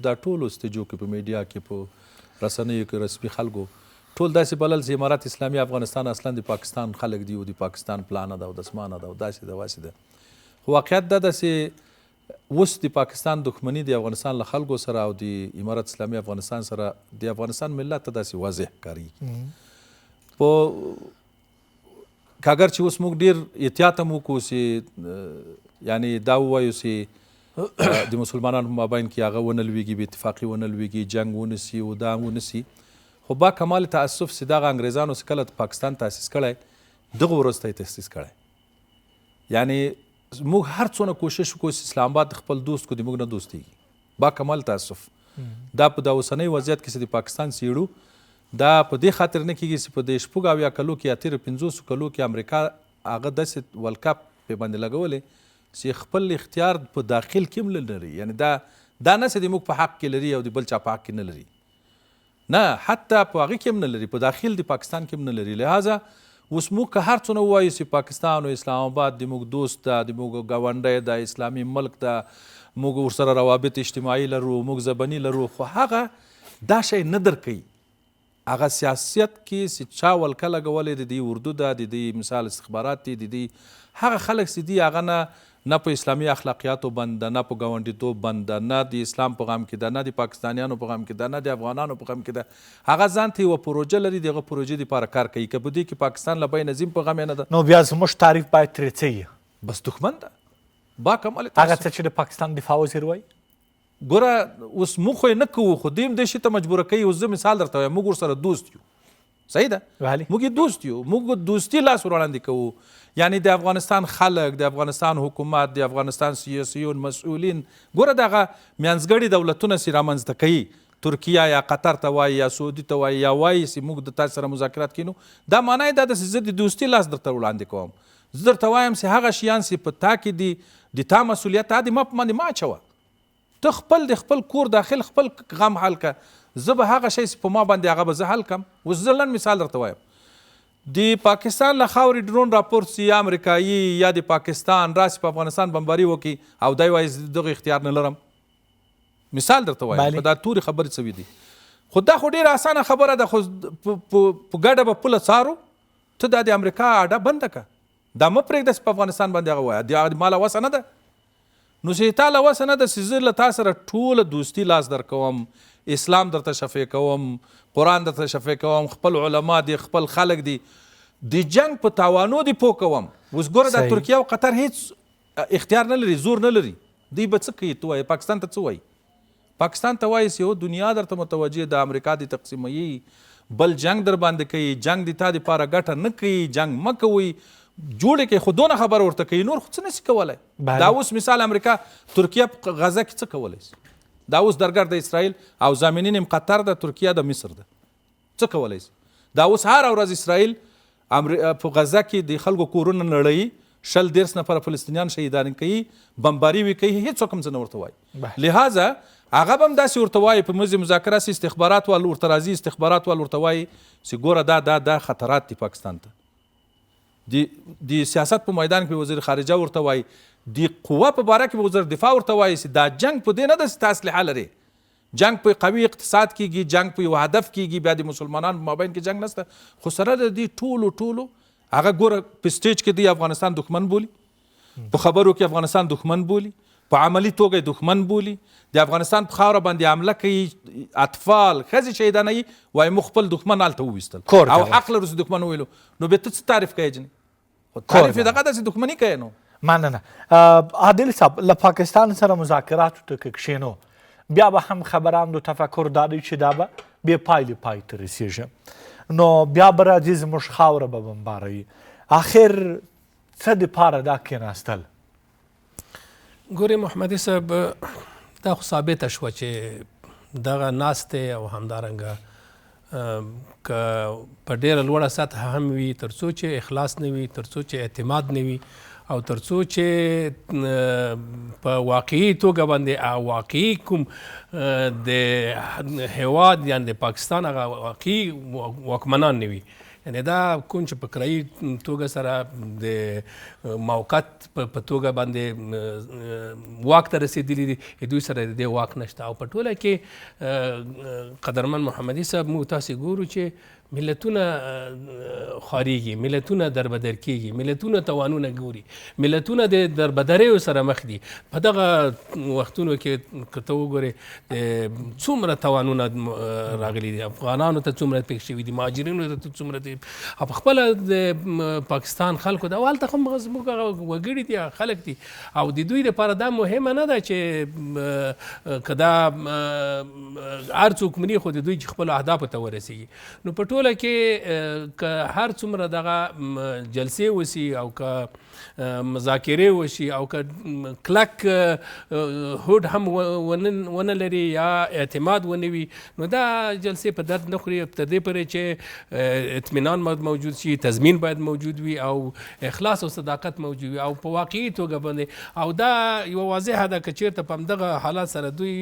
دا ټولو سټیجو کې په میډیا کې په رسنیو کې رسمي خلکو ټول داسې بلل چې امارت اسلامي افغانستان اصلا د پاکستان خلک دي او د پاکستان پلانه ده او د اسمانه ده او داسې ده واسې ده. خو واقعیت دا ده چې اوس د پاکستان دښمني د افغانستان له خلکو سره او د امارت اسلامي افغانستان سره د افغانستان ملت ته داسې واضح ښکاري. په که اگر چې اوس موږ ډېر احتیاط هم وکړو چې یعنی دا ووایو چې د مسلمانانو په مابین کې هغه ونه لویږي بې اتفاقي ونه لویږي جنګ ونسي او دا ونسي خو با کمال تاسف چې دغه انګریزانو چې کله پاکستان تاسیس کړی دغه ورځ ته یې تاسیس کړی. یعنی موږ هر څونه کوشش وکړو چې اسلام آباد خپل دوست کو د موږ نه دوستیږي با کمال تاسف دا په دا اوسنۍ وضعیت کې چې د پاکستان څېړو دا په دې خاطر نه کېږي چې په دې 80 کلو کې یا 50 کلو کې امریکا هغه داسې ورلډ کپ پې باندې لګولې چې خپل اختیار په داخل کې هم لري. یعنی دا نه چې د موږ په حق کې لري او د بل چا په حق کې نه لري نه حتی په هغې کې هم نه لري په داخل د پاکستان کې هم نه لري. لهذا اوس موږ که هر څونه ووایو چې پاکستان او اسلام آباد د موږ دوست ده د موږ ګاونډی ده اسلامي ملک ده موږ ورسره روابط اجتماعي لرو موږ ژبني لرو خو هغه دا شی نه درکوي. هغه سیاست کې چې چا ولکه لګولې د دې اردو ده د دې مثال استخبارات دي د دې هغه خلک چې دي هغه نه په اسلامي اخلاقیاتو بند ده نه په ګاونډیتوب بند ده نه د اسلام په غم کې ده نه د پاکستانیانو په غم کې ده نه د افغانانو په غم کې ده هغه ځان ته یوه پروژه لري د هغه پروژې دپاره کار کوي که په دې کې پاکستان له بین نظیم په غم یې نه ده نو بیا زموږ تعریف باید ترې څه وي؟ بس دښمن ده با کمال هغه څه چې د پاکستان دفاع وزیر وایي ګوره اوس موږ خو یې نه کوو خو دوی هم دې شي ته مجبوره کوي اوس زه مثال درته وایم موږ ورسره دوست یو صحیح ده موږ یې دوست یو موږ دوستي لاس ور وړاندې کوو یعنی د افغانستان خلک د افغانستان حکومت د افغانستان سیاسیون مسؤلین ګوره دغه میانځګړي دولتونه چې رامنځته کوي ترکیه یا قطر ته وایي یا سعودي ته وایي یا وایي چې موږ د تاسو سره مذاکرات کینو دا معنی دا ده چې زه د دوستي لاس درته وړاندې کوم زه درته وایم چې هغه شیان چې په تا کې دي د تا مسؤلیت دا د ما په باندې ما اچوه ته خپل د خپل کور داخل خپل غم حل که زه به هغه شی چې په ما باندې هغه به زه حل کم. اوس زه لنډ مثال درته وایم د پاکستان له خاورې ډرون راپورت سي یا امریکایي یا د پاکستان راسي په افغانستان بمباري وکړي او دی وایي دغه اختیار نه لرم مثال درته وایم په دا تورې خبرې څه دي خو دا خو ډېره اسانه خبره ده خو په ګډه به پوله څارو ته دا د امریکا اډه بنده که دا مه پرېږده چې په افغانستان باندې هغه وایه د ما له وسه نه ده نو چې تا له وسه نه ده چې زه له تا سره ټوله دوستي لاس در کوم، اسلام درته شفع کوم، قرآن درته شفع کوم، خپل علما دي، خپل خلک دي، د جنگ په تاوانو دي پوه کوم. اوس ګوره دا ترکیه او قطر هیڅ اختیار نه لري، زور نه لري، دوی به څه کوي؟ ته وایي پاکستان ته څه وایي؟ پاکستان ته وایي چې یو دنیا درته متوجه د امریکا دي تقسیموي، بل جنگ در باندې کوي، جنگ د تا دپاره ګټه نه کوي، جنگ مه کوئ، جوړې کوي، خو دونه خبره ورته کوي، نور خو څه نشي کولی. دا اوس مثال امریکا ترکیه په غزه کې څه کولی شي؟ دا اوس درګر د اسرائیل او زامنین هم قطر ده، ترکیه د مصر ده، څه کولی شي؟ دا اوس هر ورځ اسرائیل په غزه کې د خلکو کورونه نړوي، 100 نفره فلسطینیان شهیدان کوي، بمباري وي کوي، هېڅوک هم څه نه ورته وایي. لهذا هغه به هم داسې ورته وایي په مزي مذاکره سي، استخبارات وال ورته راځي، استخبارات وال ورته وایي چې ګوره دا خطرات دي پاکستان ته. د سیاست په میدان کې وزیر خارجه ورته وایي، د قوه په باره کې وزیر دفاع ورته وایي چې دا جنگ په دې نه ده چې ته اسلحه لرې، جنگ په قوي اقتصاد کېږي، جنگ په یو هدف کېږي، بیا د مسلمانانو په مابین کې جنگ نشته. خو سره د دې ټولو هغه ګوره په سټیج کې دی افغانستان دښمن بولي، په خبرو کې افغانستان دښمن بولي، په عملی توګه دښمن بولي، د افغانستان په خاوره باندې حمله کوي، اطفال ښځې شهیدانوي، وایي موږ خپل دښمن هلته وویستل او حق لرو چې دښمن وویلو. نو بیا ته څه تعریف کوې جنې؟ خو تعریف یې دغه ده چې دښمني کوې. نو مننه عادل صاحب، له پاکستان سره مذاکراتو ته که کښېنو بیا به هم خبران د تفکر دا دی چې دا به بې پایلې پای ته رسېږي، نو بیا به راځي زموږ خاوره به بمباروي. آخر څه دپاره دا کېناستل؟ ګورې محمدي صاحب، دا خو ثابته شوه چې دغه ناستې او همدارنګه که په ډېره لوړه سطحه هم وي، تر څو چې اخلاص نه وي، تر څو چې اعتماد نه وي، او تر څو چې په واقعي توګه باندې واقعي کوم د هیواد یعنې د پاکستان هغه واقعي واکمنان نه وي، یعنې دا کوم چې په کرایي توګه سره د موقت په توګه باندې واک ته رسېدلي دي، دوی سره د دې واک نشته. او په ټوله کې قدرمن محمدي صاحب موږ تاسې ګورو چې ملتونه خارېږي، ملتونه دربدر کېږي، ملتونه توانونه ګوري، ملتونه د دربدریو سره مخ دي. په دغه وختونو کې که ته وګورې څومره توانونه راغلي دي، افغانانو ته څومره پېښ شوي دي، مهاجرینو ته څومره دي، او په خپله د پاکستان خلکو ته هلته هم زموږ هغه وګړي دي، خلک دي، او د دوی لپاره دا مهمه نه ده چې که دا هر څوک مني، خو د دوی چې خپلو اهدافو ته ورسېږي. نو په ټوله کې که هر څومره دغه جلسې وسي او که مذاکرې وشي او که کلک هوډ هم ونه لري یا اعتماد ونه وي، نو دا جلسې په درد نه خوري. تر دې پورې چې اطمینان موجود شي، تضمین باید موجود وي، او اخلاص او صداقت موجود وي، او په واقعي توګه باندې. او دا یوه واضحه ده که چېرته په همدغه حالات سره دوی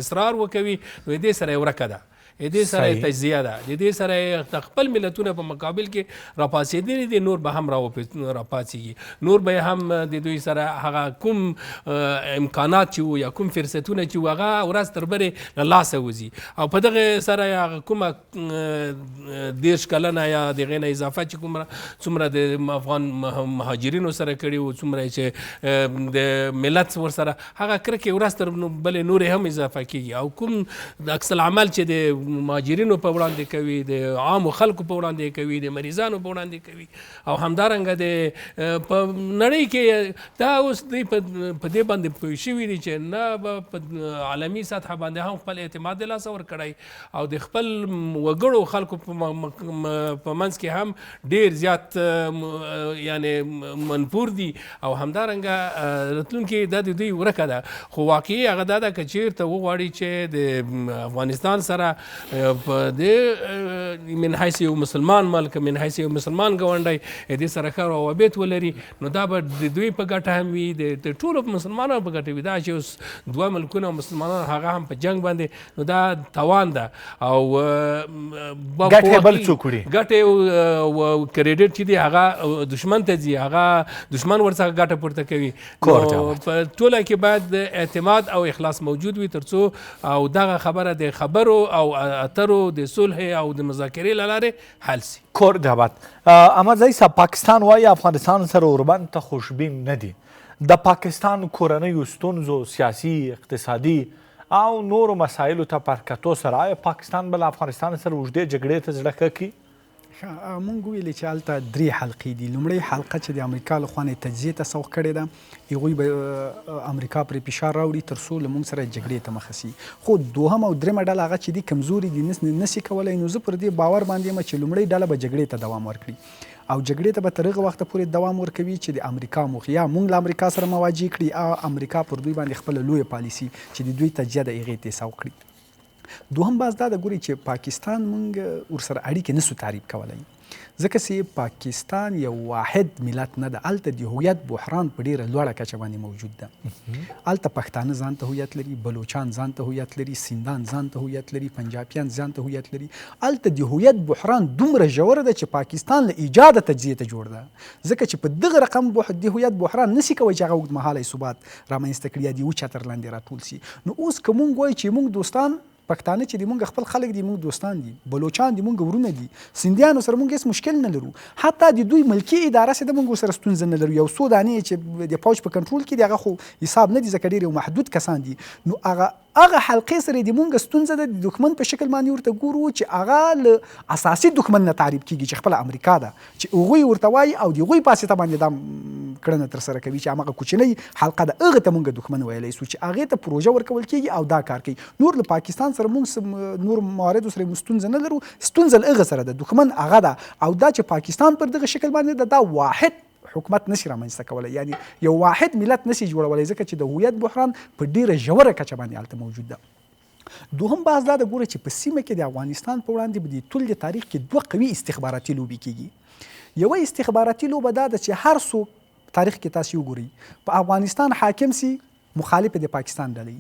اصرار وکوي، نو دې سره یې ورکه ده، دې سره تجزیه ده، دې سره د خپل ملتونه په مقابل کې راپاڅېدلي دي، نور به هم راپاڅېږي، نور به هم د دوی سره هغه کوم امکانات چې وو یا کوم فرصتونه چې وو هغه ورځ تر بلې له لاسه وځي. او په دغه سره هغه کومه 10 کلنه یا دغې نه اضافه چې کومه څومره د افغان مهاجرینو سره کړي وو، څومره چې د ملت ورسره هغه کرکې ورځ تر بلې نورې هم اضافه کېږي. او کوم عکس العمل چې د مهاجرینو په وړاندې کوي، د عامو خلکو په وړاندې کوي، د مریضانو په وړاندې کوي، او همدارنګه د په نړۍ کې دا اوس دوی په دې باندې پوه شوي دي چې نه به په عالمي سطحه باندې هم خپل اعتماد د لاسه ورکړی، او د خپل وګړو خلکو په منځ کې هم ډېر زیات یعنې منفور دي، او همدارنګه راتلونکي دا د دوی ورکه ده. خو واقعي هغه دا ده که چېرته وغواړي چې د افغانستان سره په دې من حیث یو مسلمان ملک، من حیث یو مسلمان ګاونډی دې سره ښه روابط ولري، نو دا به د دوی په ګټه هم وي، د ټولو مسلمانانو په ګټه وي. دا چې اوس 2 ملکونه مسلمانان هغه هم په جنګ باندې، نو دا تاوان ده. او ګټې بل څوک وړي، ګټې کریډټ چې دی هغه دشمن ته ځي، هغه دشمن ورڅخه ګټه پورته کوي. په ټوله کې باید اعتماد او اخلاص موجود وي، تر څو او دغه خبره د خبرو او اترو د صلح او د مذاکرې له لارې حل سي. کور دعوت احمدزی صاحب، پاکستان وایي افغانستان سره اوربند ته خوشبین نه دي، د پاکستان کورنیو ستونزو سیاسي اقتصادي او نورو مسایلو ته پر کتو سره آیا پاکستان به له افغانستان سره اوږدې جګړې ته زړه ښه کړي؟ مونږ ویلې چې هلته 3 حلقې دي. لومړۍ حلقه چې د امریکا له خوا نه تجزیې ته سوق کړې ده، هغوی به امریکا پرې فشار راوړي تر څو له موږ سره جګړې ته مخه سي. خو دوهم او درېمه ډله هغه چې دي کمزوري دي، نسي کولی. نو زه پر دې باور باندې یم چې لومړۍ ډله به جګړې ته دوام ورکړي او جګړې ته به تر هغه وخته پورې دوام ورکوي چې د امریکا موخه یا موږ له امریکا سره مواجه کړي او امریکا پر دوی باندې خپله لویه پالیسي چې د دوی تجزیه د هغې ته سوق کړي. دوهم باز دا د ګوري چې پاکستان موږ ورسره اړیکې نسو تعریف کولی، ځکه چې پاکستان یو واحد ملت نه ده. هلته د هویت بحران په ډیره لوړه کچه باندې موجود ده. هلته پښتانه ځان ته هویت لري، بلوچان ځان ته هویت لري، سیندان ځان ته هویت لري، پنجابیان ځان ته هویت لري. هلته د هویت بحران دومره ژوره ده چې پاکستان له ایجاده تجزیې ته جوړ ده، ځکه چې په دغه رقم د هویت بحران نسي کوی چې هغه اوږدمهالی ثبات رامنځته کړي یا د یوه چتر لاندې راټول سي. نو اوس که مونږ وایو چې مونږ دوستان پښتانه چې دي مونږ خپل خلک دي، مونږ دوستان دي، بلوچان دي مونږ ورونه دي، سیندیانو سره مونږ هېڅ مشکل نه لرو، حتی د دوی ملکي اداره سره مونږ ورسره ستونزه نه لرو. یو څو دانې چې د پوج په کنټرول کې دي هغه خو حساب نه دي ځکه ډېر یو محدود کسان دي. نو هغه حلقې سره د مونږ ستونزه ده د دښمن په شکل باندې ورته ګورو چې هغه له اساسي دښمن نه تعریف کېږي چې خپله امریکا ده، چې هغوی ورته وایي او د هغوی په واسطه باندې دا کړنه ترسره کوي چې هماغه کوچنۍ حلقه ده هغه ته مونږ دښمن ویلی سو چې هغې ته پروژه ورکول کېږي او دا کار کوي. نور له پاکستان سره مونږ نور مواردو سره ستونزه نه لرو، ستونزه له هغه سره ده، دښمن هغه ده او دا چې پاکستان پر دغه شکل باندې ده، دا واحد حکومت نشي رامنځته کولی، یعنی یو واحد ملت نشي جوړولی ځکه چې د هویت بحران په ډیره ژوره کچه باندې هلته موجود ده. دوهم باز دا د ګوره چې په سیمه کې د افغانستان په وړاندې به د ټول د تاریخ کې 2 قوي استخباراتي لوبې کېږي. یوه استخباراتي لوبه دا ده چې هر څوک تاریخ کې تاسې وګورئ په افغانستان حاکم سي مخالف د پاکستان ډلې،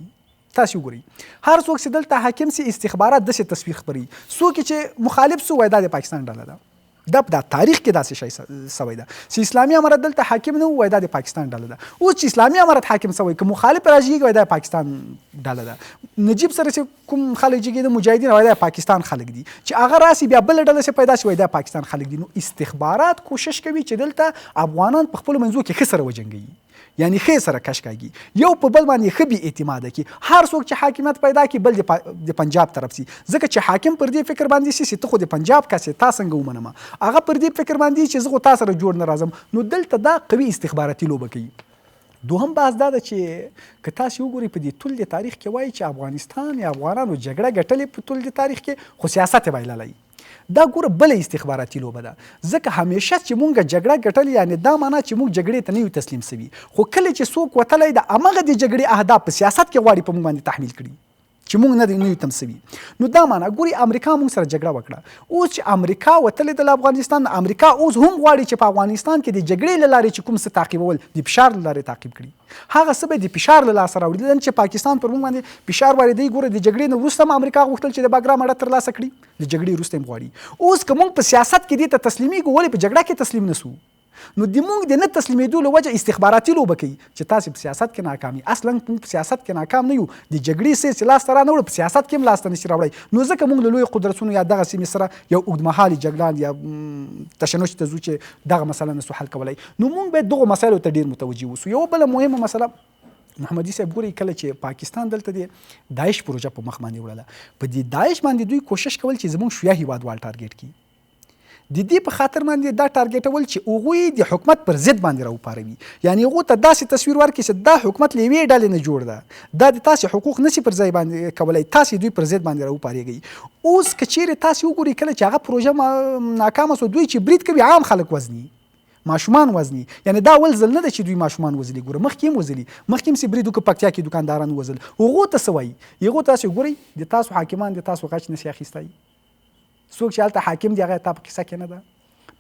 تاسې وګورئ هر څوک چې دلته حاکم سي استخبارات داسې تصویر خپروي، څوک چې مخالف سو وایي دا د پاکستان ډله ده. دا تاریخ کې داسې شی سوی ده چې اسلامي امارت دلته حاکم نه وای دا د پاکستان ډله ده. اوس چې اسلامي امارت حاکم سوی که مخالف راځي وای دا پاکستان ډله ده. نجیب سره چې کوم خلک جګېده مجاهدین وای دا پاکستان خلک دي، چې هغه راسي بیا بل ډله چې پیدا شي وای دا پاکستان خلک دي. نو استخبارات کوشش کوي چې دلته افغانان په خپلو منځو کې ښه سره وجنګوي، یعنی ښې سره کش کاږي، یو په بل باندې ښه بې اعتماده کړي. هر څوک چې حاکمیت پیدا کړي بل د پنجاب طرف سي، ځکه چې حاکم پر دې فکر باندې سي چې ته خو د پنجاب کس یې، تا څنګه ومنمه، هغه پر دې فکر باندې چې زه خو تا سره جوړ نه راځم. نو دلته دا قوي استخباراتي لوبه کوي. دوهم باز دا ده چې که تاسې وګورئ په دې ټول د تاریخ کې وایي چې افغانستان یا افغانانو جګړه ګټلې په ټول د تاریخ کې، خو سیاست یې بایللی. دا ګوره بله استخباراتي لوبه ده، ځکه همیشه چې مونږ جګړه ګټلې یعنې دا معنا چې مونږ جګړې ته نه یو تسلیم سوي، خو کله چې څوک وتلی د همغه د جګړې اهداف په سیاست کې غواړي په مونږ باندې تحمیل کړي چې مونږ نه یو تم سوي. نو دا معنا ګوري امریکا مونږ سره جګړه وکړه، اوس چې امریکا وتلې ده له افغانستان، امریکا اوس هم غواړي چې په افغانستان کې د جګړې له لارې چې کوم څه تعقیبول د فشار له لارې تعقیب کړي، هغه څه به د فشار له لاسه راوړي. نن چې پاکستان پر مونږ باندې فشار واردوي، ګوره د جګړې نه وروسته هم امریکا غوښتل چې د باګرام اډه ترلاسه کړي، د جګړې وروسته هم غواړي. اوس که مونږ په سیاست کې دې ته تسلیمیږو ولې په جګړه کې تسلیم نه سو؟ نو د مونږ د نه تسلیمېدو له وجه استخباراتي لوبه کوي چې تاسې په سیاست کې ناکام یې. اصلا مونږ په سیاست کې ناکام نه یو، د جګړې سیس چې لاسته رانه وړو په سیاست کې هم لاسته نشي راوړی. نو ځکه مونږ له لویو قدرتونو یا دغه سیمې سره یو اوږدمهالي جګړه یا تشنج ته ځو چې دغه مسله نسو حل کولی. نو مونږ باید دغو مسایلو ته ډېر متوجه اوسو. یوه بله مهمه مسله محمدي صاحب ګورئ، کله چې پاکستان دلته د داعش پروژه په مخ باندې وړله، په دې داعش باندې دوی کوشش کول چې زموږ شیعه هیوادوال ټارګېټ کړي. د دې په خاطر باندې دا ټارګېټول چې هغوی د حکومت پر ضد باندې راوپاروي، یعنې هغو ته داسې تصویر ورکړي چې دا حکومت له یوې ډلې نه جوړ ده، دا د تاسې حقوق نشي پر ځای باندې کولی، تاسې دوی پر ضد باندې راوپارېږئ. اوس که چیرې تاسې وګورئ کله چې هغه پروژه ناکامه سو، دوی چې برید کوي عام خلک وزني، ماشومان وزني، یعنی دا اول ځل نه ده چې دوی ماشومان وزلي، ګوره مخکې هم وزلي، مخکې هم برید وکړه پکتیا کې دوکانداران ووژل. هغو ته څه وایي؟ هغو تاسې وګورئ د تاسو حاکمان د تاسو غچ نشي اخیستی، څوک چې هلته حاکم دی هغه تا په کیسه کې نه ده،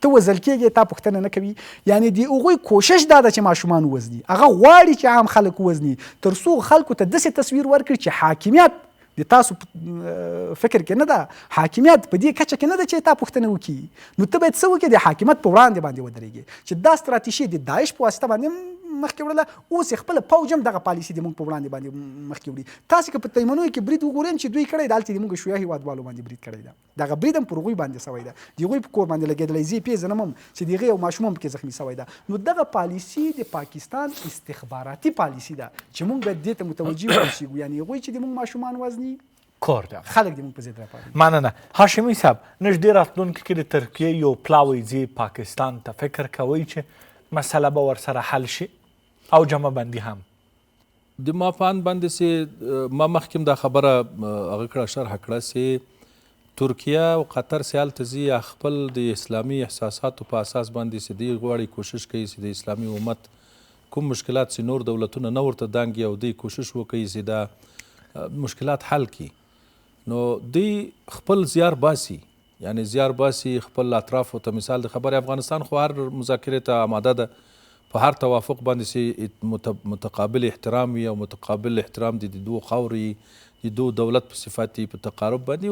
ته وژل کېږې تا پوښتنه نه کوي. یعنې د هغوی کوشش دا ده چې ماشومان ووزني، هغه غواړي چې عام خلک ووزني تر څو خلکو ته داسې تصویر ورکړي چې حاکمیت د تاسو فکر کې نه ده، حاکمیت په دې کچه کې نه ده چې تا پوښتنه وکړي. نو ته باید څه وکړې؟ د حاکمیت په وړاندې باندې ودرېږې چې دا ستراتیژي د داعش په واسطه باندې مخکې وړله، اوس یې خپله پوځ هم دغه پالیسي د موږ په وړاندې باندې مخکې وړي. تاسې که په تیمنیو کې برید وګورئ چې دوی کړی ده، هلته د موږ شیعه هېوادوالو باندې برید کړی ده. دغه برید هم پر هغوی باندې سوی ده، د هغوی په کور باندې لګېدلی. زه یې پېژنم هم چې د هغې یو ماشوم هم پکې زخمي سوی ده. نو دغه پالیسي د پاکستان استخباراتي پالیسي ده چې موږ باید دې ته متوجه واوسېږو. یعنې هغوی چې د موږ ماشومان وزني کور ده. خلک د موږ په ضد راپاري. مننه. هاشمي صاحب، نږدې راتلونکي کې د ترکیې یو پلاوی ځي پاکستان ته، فکر کوئ چې مسله به ورسره حل شي او جمع بندي هم؟ د ما په اند باندې چې ما مخکې دا خبره هغه کړه شرح کړه چې ترکیه او قطر چې هلته ځي خپل د اسلامي احساساتو په اساس باندې چې دوی غواړي کوشش کوي چې د اسلامي امت کوم مشکلات چې نور دولتونه نه ورته دانګي او دوی کوشش وکړي چې دا مشکلات حل کړي. نو دوی خپل زیار باسي، یعنی زیار باسي خپل اطرافو ته. مثال د خبرې افغانستان خو هر مذاکرې ته آماده ده، په هر توافق باندې چې متقابل احترام وي او متقابل احترام د دوه خاورې د دوه دولت په صفاتي په تقارب باندې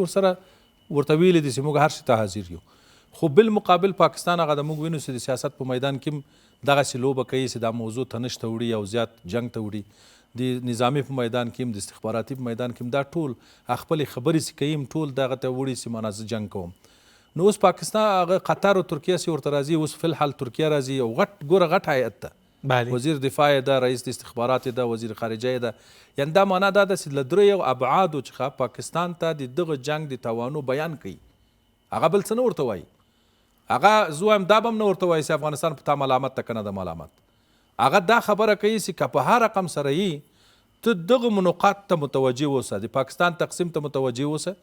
ورته ویلي دي چې موږ هر شي ته حاضر یو. خو بالمقابل پاکستان هغه د موږ وینو چې د سیاست په میدان کې دغسې لوبه کوي چې دا موضوع تنش ته وړي او زیات جنګ ته وړي. د نظامي په میدان کې هم د استخباراتي په میدان کې هم دا ټول خپلې خبرې چې کوي ټول دغه ته وړي چې معنا زه جنګ کوم. نو اوس پاکستان هغه قطر او ترکیه چې ورته راځي، اوس فی الحال ترکیه راځي او غټ هیئت ده، وزیر دفاع ده، رئیس د استخبارات ده، وزیر خارجه ده. یعنی دا معنا دا ده چې له دریو ابعادو څخه پاکستان ته د دغه جنګ د توانو بیان کوي. هغه بل څه نه ورته وایي. هغه زه وایم دا به هم نه ورته وایي چې افغانستان په تا ملامت ته که نه ده ملامت. هغه دا خبره کوي چې که په هر رقم سره یي ته دغه منقات ته متوجه اوسه، د پاکستان تقسیم ته متوجه اوسه،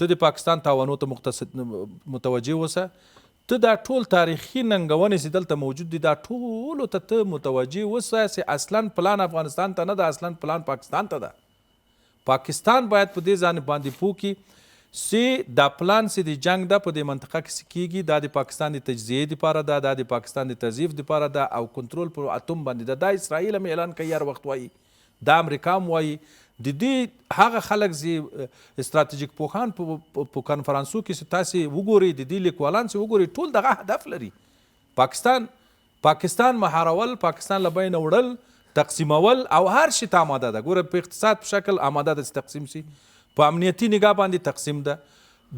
ته د پاکستان تاوانو ته متوجه اوسه، ته دا ټول تاریخي ننګونې چې دلته موجود دي دا ټولو ته متوجه اوسه چې اصلا پلان افغانستان ته نه ده، اصلا پلان پاکستان ته ده. پاکستان باید په دې ځان باندې پوه کړي چې دا پلان چې د جنګ ده په دې منطقه کې کیږي دا د پاکستان د تجزیې دپاره ده، دا د پاکستان د تضعیف دپاره ده او کنټرول پر اتوم باندې ده. دا اسرائیل هم اعلان کوي هر وخت وایي، دا امریکا هم وایي. د دې هغه خلک چې استراتیژیک پوهان په کنفرانسو کې چې تاسې وګورئ، د دې لیکوالان چې وګورئ، ټول دغه هدف لري. پاکستان مهارول، پاکستان له بینه وړل، تقسیمول او هر شي ته آماده ده. ګوره په اقتصاد په شکل آماده ده چې تقسیم شي، په امنیتي نگاه باندې تقسیم ده،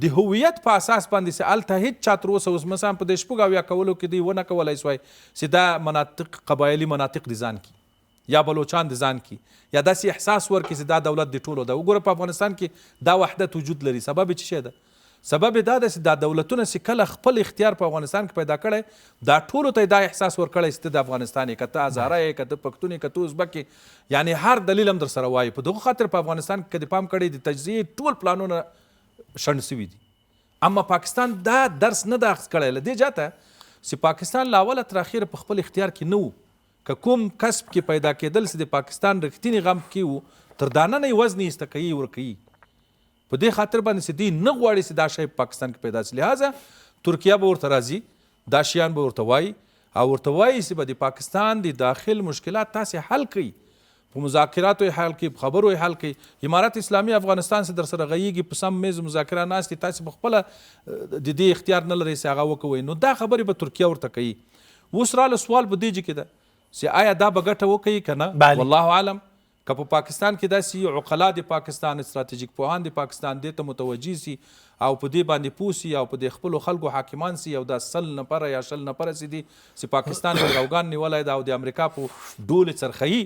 د هویت په اساس باندې چې هلته هېڅ چا تر اوسه اوس مثلا په دې شپږ اویا کولو کې دوی ونه کولی سوای چې دا مناطق قبایلي مناطق د ځان کړي یا بلوچان د ځان کړي یا داسې احساس ورکړي چې دا دولت د ټولو ده. وګوره په افغانستان کې دا وحدت وجود لري. سبب یې څه شی ده؟ سبب یې دا ده چې دا دولتونه چې کله خپل اختیار په افغانستان کې پیدا کړی، دا ټولو ته دا احساس ورکړی چې ته د افغانستان یې، که ته هزاره یې، که ته پښتون یې، که ته ازبک یې، یعنی هر دلیل هم در سره وایي. په دغه خاطر په افغانستان کې که د پام کړی د تجزیې ټول پلانونه شنډ سوي دي. اما پاکستان دا درس نه ده اخذ کړی له دې جهته چې پاکستان له اوله تر اخره په خپل اختیار کې نه و. که کوم کسب کې پیدا کېدل چې د پاکستان رښتینی غم کې و، تر دا نه یې وزن ایسته کوي ورکوي. په دې خاطر باندې چې دوی نه غواړي چې دا شی په پاکستان کې پیدا شي. لهذا ترکیه به ورته راځي، دا شیان به ورته وایي او ورته وایي چې به د پاکستان د داخل مشکلات تاسې حل کړي، په مذاکراتو یې حل کړي، په خبرو یې حل کړي. امارت اسلامي افغانستان چې در سره غږیږي په سم میز مذاکره ناست دي، تاسې په خپله د دې اختیار نه لرئ چې هغه وکوئ. نو دا خبرې به ترکیه ورته کوي. اوس راله سوال په دې کې ده چې آیا دا به ګټه وکوي که نه؟ والله اعلم. که په پاکستان کې داسې عقلا د پاکستان، استراتیژیک پوهان د پاکستان دې ته متوجه سي او په دې باندې پوه سي او په دې خپلو خلکو حاکمان سي او دا 100 نفره یا 20 نفره چې دي چې پاکستان یې غوګان نیولی ده او د امریکا په ډولې څرخوي،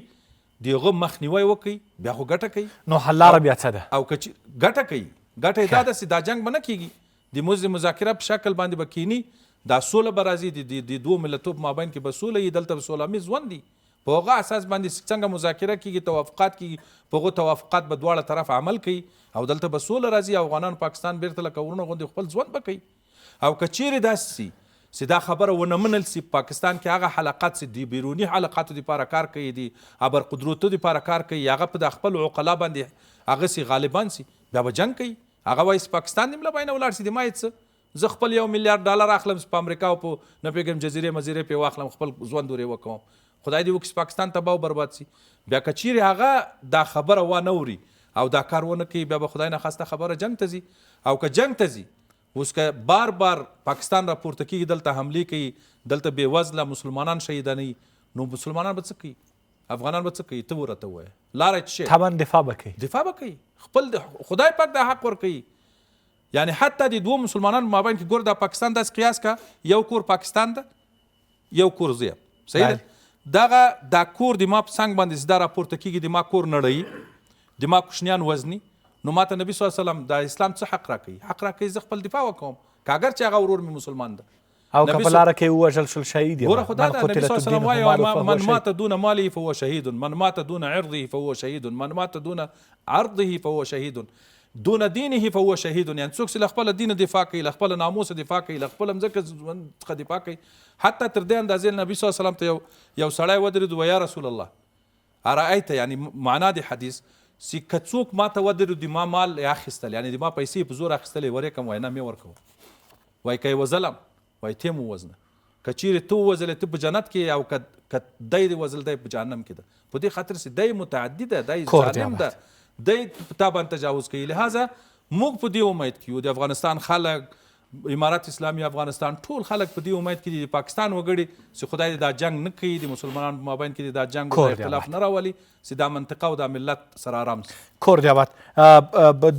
د هغه مخنیوی وکړي، بیا خو ګټه کوي. نو حل لاره بیا څه ده؟ او که ګټه کوي، ګټه یې دا ده چې دا جنګ به نه کېږي، د مذاکره په شکل باندې به کینی، دا سوله به راځي، د دوو ملتو په مابین کې به سوله وي، دلته به سوله ژوند دي. په هغه اساس باندې څنګه مذاکره کیږي، توافقات کیږي، په هغو توافقات به دواړه طرف عمل کوي او دلته به سوله راځي. افغانان پاکستان بیرته لکه ورونه غوندې خپل ژوند به کوي. او که چیرې داسې سي چې دا خبره ونه منل سي، پاکستان کې هغه حلقات چې د بیروني حلقاتو دپاره کار کوي، د ابرقدرتو دپاره کار کوي، هغه په د خپل عقلا باندې هغه سي غالبان سي، بیا به جنګ کوي. هغه وایي چې پاکستان دې مله بینه ولاړ سي، د ما یې څه، زه خپل $1 میلیارډ اخلم په امریکا او په نه پوهېږم جزیرې مزیرې پرې واخلم، خپل ژوند ورې وکوم، خدای دې وکړي پاکستان تباه او برباد سي. بیا که چیرې هغه دا خبره وانه اوري او دا کار ونه کوي، بیا به خدای نخواسته خبره جنګ ته ځي. او که جنګ ته ځي، اوس که بار بار پاکستان راپورته کېږي، دلته حملې کوي، دلته بې وزله مسلمانان شهیدانوي، نو مسلمانان به څه کوي؟ افغانان به څه کوي؟ ته ورته ووایه لاره چې طبعا دفاع به کوي. دفاع به کوي، خپل خدای پاک دا حق ورکوي. یعنی حتی د دوه مسلمانانو مابین کې ګوره دا پاکستان داسې قیاس کا یو کور پاکستان ده یو کور زه یم، صحیح ده؟ دغه دا کور د ما په څنګ باندې چې دا راپورته کېږي د ما کور نړوي، د ما کوشنیان وزني، نو ماته نبي صلی الله علیه وسلم د اسلام څه حق راکوي؟ حق راکوي زه خپل دفاع وکوم که اگر چې هغه ورور مې مسلمان ده او که په لاره کې ووژل شول شهید یم. ګوره خو دا ده نبي صلی الله علیه وسلم وایي من مات دون ماله فهو شهید، من مات دون عرضه فهو شهید، من مات دون عرضه فهو شهید، دون دینه فهو شهید. یعنی څوک چې له خپل دین دفاع کوي، له خپل ناموس دفاع کوي، له خپل مځکه څخه دفاع کوي، حتی تر دې اندازې نبي صلی الله علیه وسلم ته یو سړی ودرېد و یا رسول الله ارایت، یعنی معنا د حدیث چې که څوک ماته ودرېد د ما مال یې اخیستل، یعنی د ما پیسې په زور اخیستلې ورې کم وایي نه مې ورکوه، وایي که یې وزلم وایي ته یې ووزنه، که چیرې ته ووزلې ته په جنت کې او که دی دې وزل دی په جهنم کې ده، په دې خاطر چې دی متعدي ده، دی ظالم ده، دی تا باندې تجاوز کوي. لهذا موږ په دې امید کې یو د افغانستان خلک، امارت اسلامي افغانستان ټول خلک په دې امید کې دي د پاکستان وګړي چې خدای دې دا جنگ نه کوي، د مسلمانانو په مابین کې دا جنگ او اختلاف نه راولي، چې دا منطقه او دا ملت سره آرام شي. کور دی آباد.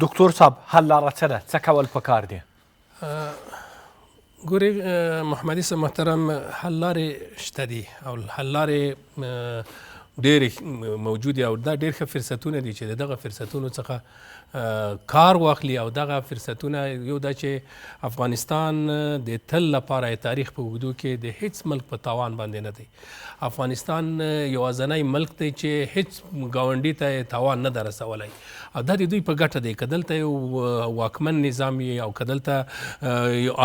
دکتور صاحب حل لاره څه ده؟ څه کول پکار دي؟ ګورې محمدي صاحب محترم، حل لارې شته دي او حل لارې ډېرې موجودې او دا ډېر ښه فرصتونه دي چې د دغه فرصتونو څخه کار واخلي او دغه فرصتونه یو دا چې افغانستان د تل لپاره تاریخ په اوږدو کې د هیڅ ملک په تاوان باندې نه دی. افغانستان یوازینی ملک دی چې هیڅ ګاونډي ته تاوان نه ده رسولی او دا د دوی په ګټه دی. که دلته یو واکمن نظام وي او که دلته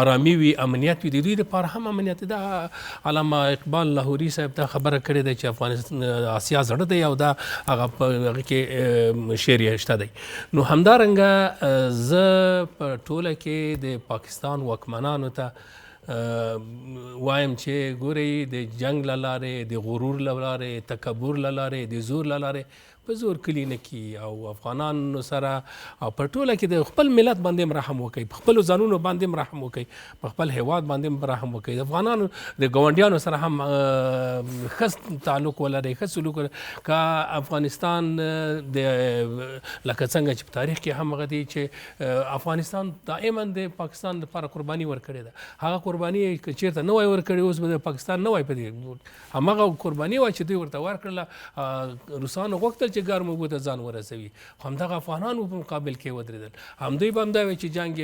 آرامي وي، امنیت وي، د دوی لپاره هم امنیت دی. دا علامه اقبال لاهوري صاحب دا خبره کړې ده چې افغانستان آسیا زړه دی او دا هغه په هغه کې شعر یې شته دی. نو همدارنګه زه په ټوله کې د پاکستان واکمنانو ته وایم چې ګورئ د جنگ له لارې، د غرور له لارې، تکبر له لارې، د زور له لارې په زور کلي نه کي او افغانانو سره او په ټوله کې د خپل ملت باندې هم رحم وکړي، په خپلو ځانونو باندې هم رحم وکړي، په خپل هیواد باندې هم رحم وکړي، د افغانانو د ګاونډیانو سره هم ښه تعلق ولرئ، ښه سلوک ولرئ. که افغانستان د لکه څنګه چې په تاریخ کې هم هغه دی چې افغانستان دائما د پاکستان لپاره قرباني ورکړې ده، هغه قرباني که چېرته نه وای ورکړې اوس به د پاکستان نه وای په دې همغه قرباني وای چې دوی ورته ورکړله. روسانو غوښتل چې ګرم اوبو ته ځان ورسوي، خو همدغه افغانانو په مقابل کې ودرېدل، همدوی به همدا وایي چې جنګ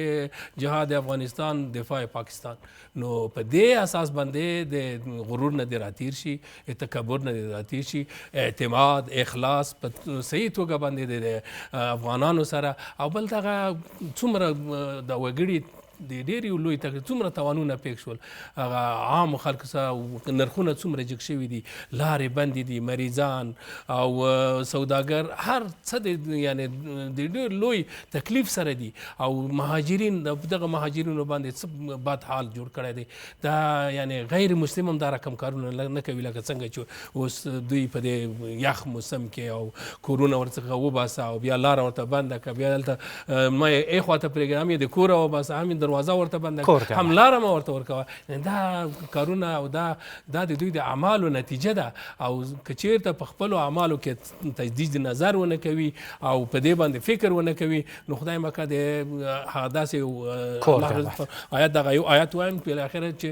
جهاد افغانستان دفاع پاکستان. نو په دې اساس باندې د غرور نه دې راتیر شي، تکبر نه دې راتیر شي، اعتماد اخلاص په صحیح توګه باندې د افغانانو سره او بل دغه څومره د وګړي د ډېرې لوی څومره تاوانونه پېښ شول، هغه عامو خلکو سره نرخونه څومره جګ شوي دي، لارې بندې دي، مریضان او سوداګر هر څه د یعنې د ډېر لوی تکلیف سره دي او مهاجرین دغه مهاجرینو باندې څه بد حال جوړ کړی دی. دا یعنې غیر مسلم هم دا رقم کارونه نه کوي لکه څنګه چې اوس دوی په دې یخ موسم کې او کورونه ورڅخه وباسه او بیا لاره ورته بنده کړه، بیا دلته ما یې ای خواته پرېږدم، هم یې د کوره وباسه، هم دروازه ورته بنده هم لاره ما ورته ورکوه. دا کارونه او دا د دوی د اعمالو نتیجه ده او که چېرته په خپلو اعمالو کې تجدید نظر ونه کوي او په دې باندې فکر ونه کوي نو خدای مکه د هغه داسې آیات دغه یو آیات وایم په اخره چې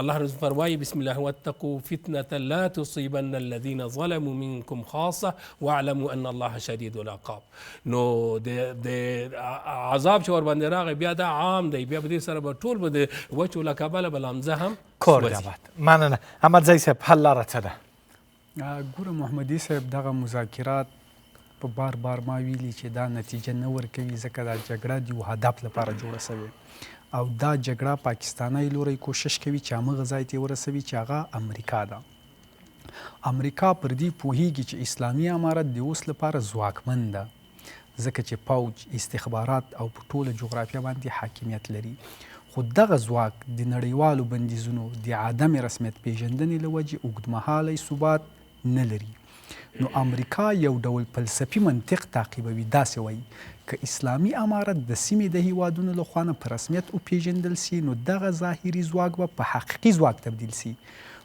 الله فرمایي بسم الله واتقوا فتنة لا تصيبن الذين ظلموا منكم خاصة واعلموا ان الله شديد العقاب. نو د عذاب چې ور باندې راغی بیا دا عام دی، بیا به دې سره به ټول به د وچو له کبله به لامزه هم کور دی آباد. مننه. احمدزی صاحب حل لاره څه ده؟ ګوره محمدي صاحب دغه مذاکرات په بار بار ما ویلي چې دا نتیجه نه ورکوي ځکه دا جګړه د یو هدف لپاره جوړه سوې او دا جګړه پاکستانی لوری کوشش کوي چې همغه ځای ته ورسوي چې هغه امریکا ده. امریکا پر دې پوهیږي چې اسلامي امارت د اوس لپاره ځواکمن ده ځکه چې پوج، استخبارات او په ټوله جغرافیه باندې حاکمیت لري، خو دغه ځواک د نړیوالو بندیزونو د عدم رسمیت پیژندنې له وجې اوږدمهالی ثبات نه لري. نو امریکا یو ډول فلسفي منطق تعقیبوي، داسې وایي که اسلامي امارت د سیمې د هیوادونو له خوا نه په رسمیت وپیژندل سي نو دغه ظاهري ځواک به په حقیقي ځواک تبدیل سي.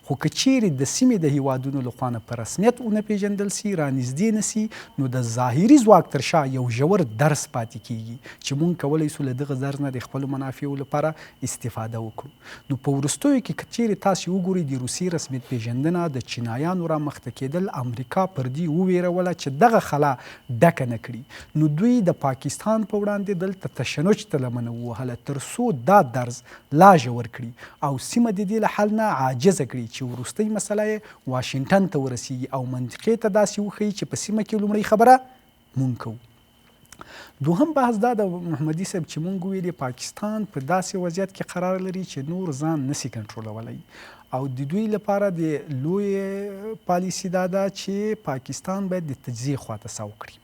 خو که چیرې د سیمې د هیوادونو لخوا نه په رسمیت ونه پیژندل سي رانږدې نه سي نو د ظاهري ځواک تر شا یو ژور درس پاتې کیږي چې موږ کولی سو له دغه درس نه د خپلو منافعو لپاره استفاده وکړو. نو په وروستیو کې که چیرې تاسې وګورئ د روسیې رسمیت پیژندنه د چینایانو رامخته کېدل امریکا پر دې وویروله چې دغه خلا ډکه نه کړي نو دوی د پاکستان په وړاندې دلته تشنج ته لمنه ووهله تر څو دا درز لا ژور کړي او سیمه د دې له حل نه عاجزه کړي چې وروستۍ مسله یې واشنګټن ته ورسیږي او منطقې ته داسې وښیي چې په سیمه کې لومړۍ خبره مونږ کوو. دوهم بحث دا د محمدي صاحب چې مونږ ویلې پاکستان په داسې وضعیت کې قرار لري چې نور ځان نسی کنټرولولی او د دوی لپاره د لوی پالیسي دا ده چې پاکستان باید د تجزیې خواته سا وکړي.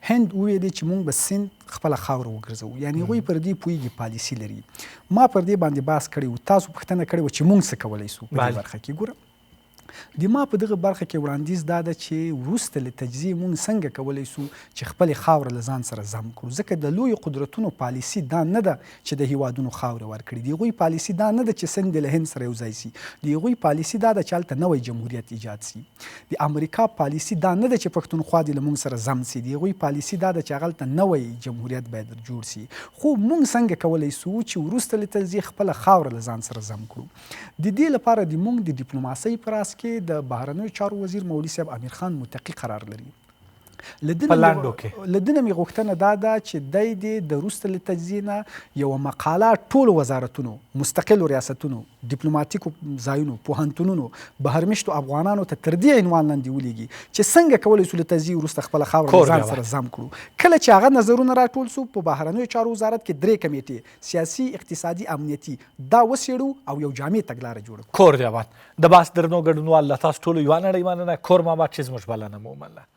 هند وویلې چې مونږ به سند خپله خاوره وګرځوو یعنې هغوی پر دې پوهېږي پالیسي لري. ما پر دې باندې بحث کړی و تاسو پوښتنه کړې وه چې مونږ څه کولی سو په دې برخه کې. ګوره د ما په دغه برخه کې وړاندیز دا ده چې وروسته له تجزیې مونږ څنګه کولی سو چې خپلې خاوره له ځان سره ضم کړو ځکه د لویو قدرتونو پالیسي دا نه ده چې د هیوادونو خاوره ورکړي. د هغوی پالیسي دا نه ده چې سند له هند سره یوځای سي. د هغوی پالیسي دا ده چې هلته نوی جمهوریت ایجاد سي. د امریکا پالیسي دا نه ده چې پښتونخوا دې له مونږ سره ضم سي. د هغوی پالیسي دا ده چې هغه هلته نوی جمهوریت باید جوړ سي. خو مونږ څنګه کولی سو چې وروسته له تجزیې خپله خاوره له ځان سره ضم کړو. د دې لپاره د مونږ د ډیپلوماسۍ په راس کې د بهرنیو چارو وزیر مولوي صاحب امیر خان متقي قرار لري. له ده نه مې غوښتنه دا ده چې دی دې د وروسته له تجزیې نه یوه مقاله ټولو وزارتونو مستقلو ریاستونو ډیپلوماتیکو ځایونو پوهنتونونو بهرمشتو افغانانو ته تر دې عنوان لاندې ولیږي چې څنګه کولی سو له تجزیې وروسته خپله خاوره له ځان سره ضم کړو. کله چې هغه نظرونه راټول سو په بهرنیو چارو وزارت کې 3 کمیټې سیاسي اقتصادي امنیتي دا وڅېړو او یو جامع تګلاره جوړه کړو. کور دی آباد. د بحث درنو ګډونوال له تاسو ټولو یوه نړۍ مننه. کور ما بعد چې زموږ بلنه مو ومنله.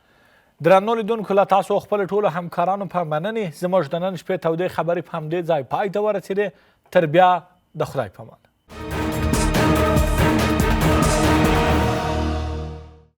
درنو لیدونکو له تاسو خپل ټولو همکارانو په مننې زموږ د نن شپې تودې خبرې په همدې ځای پای ته ورسېدې. تر بیا د خدای په امان.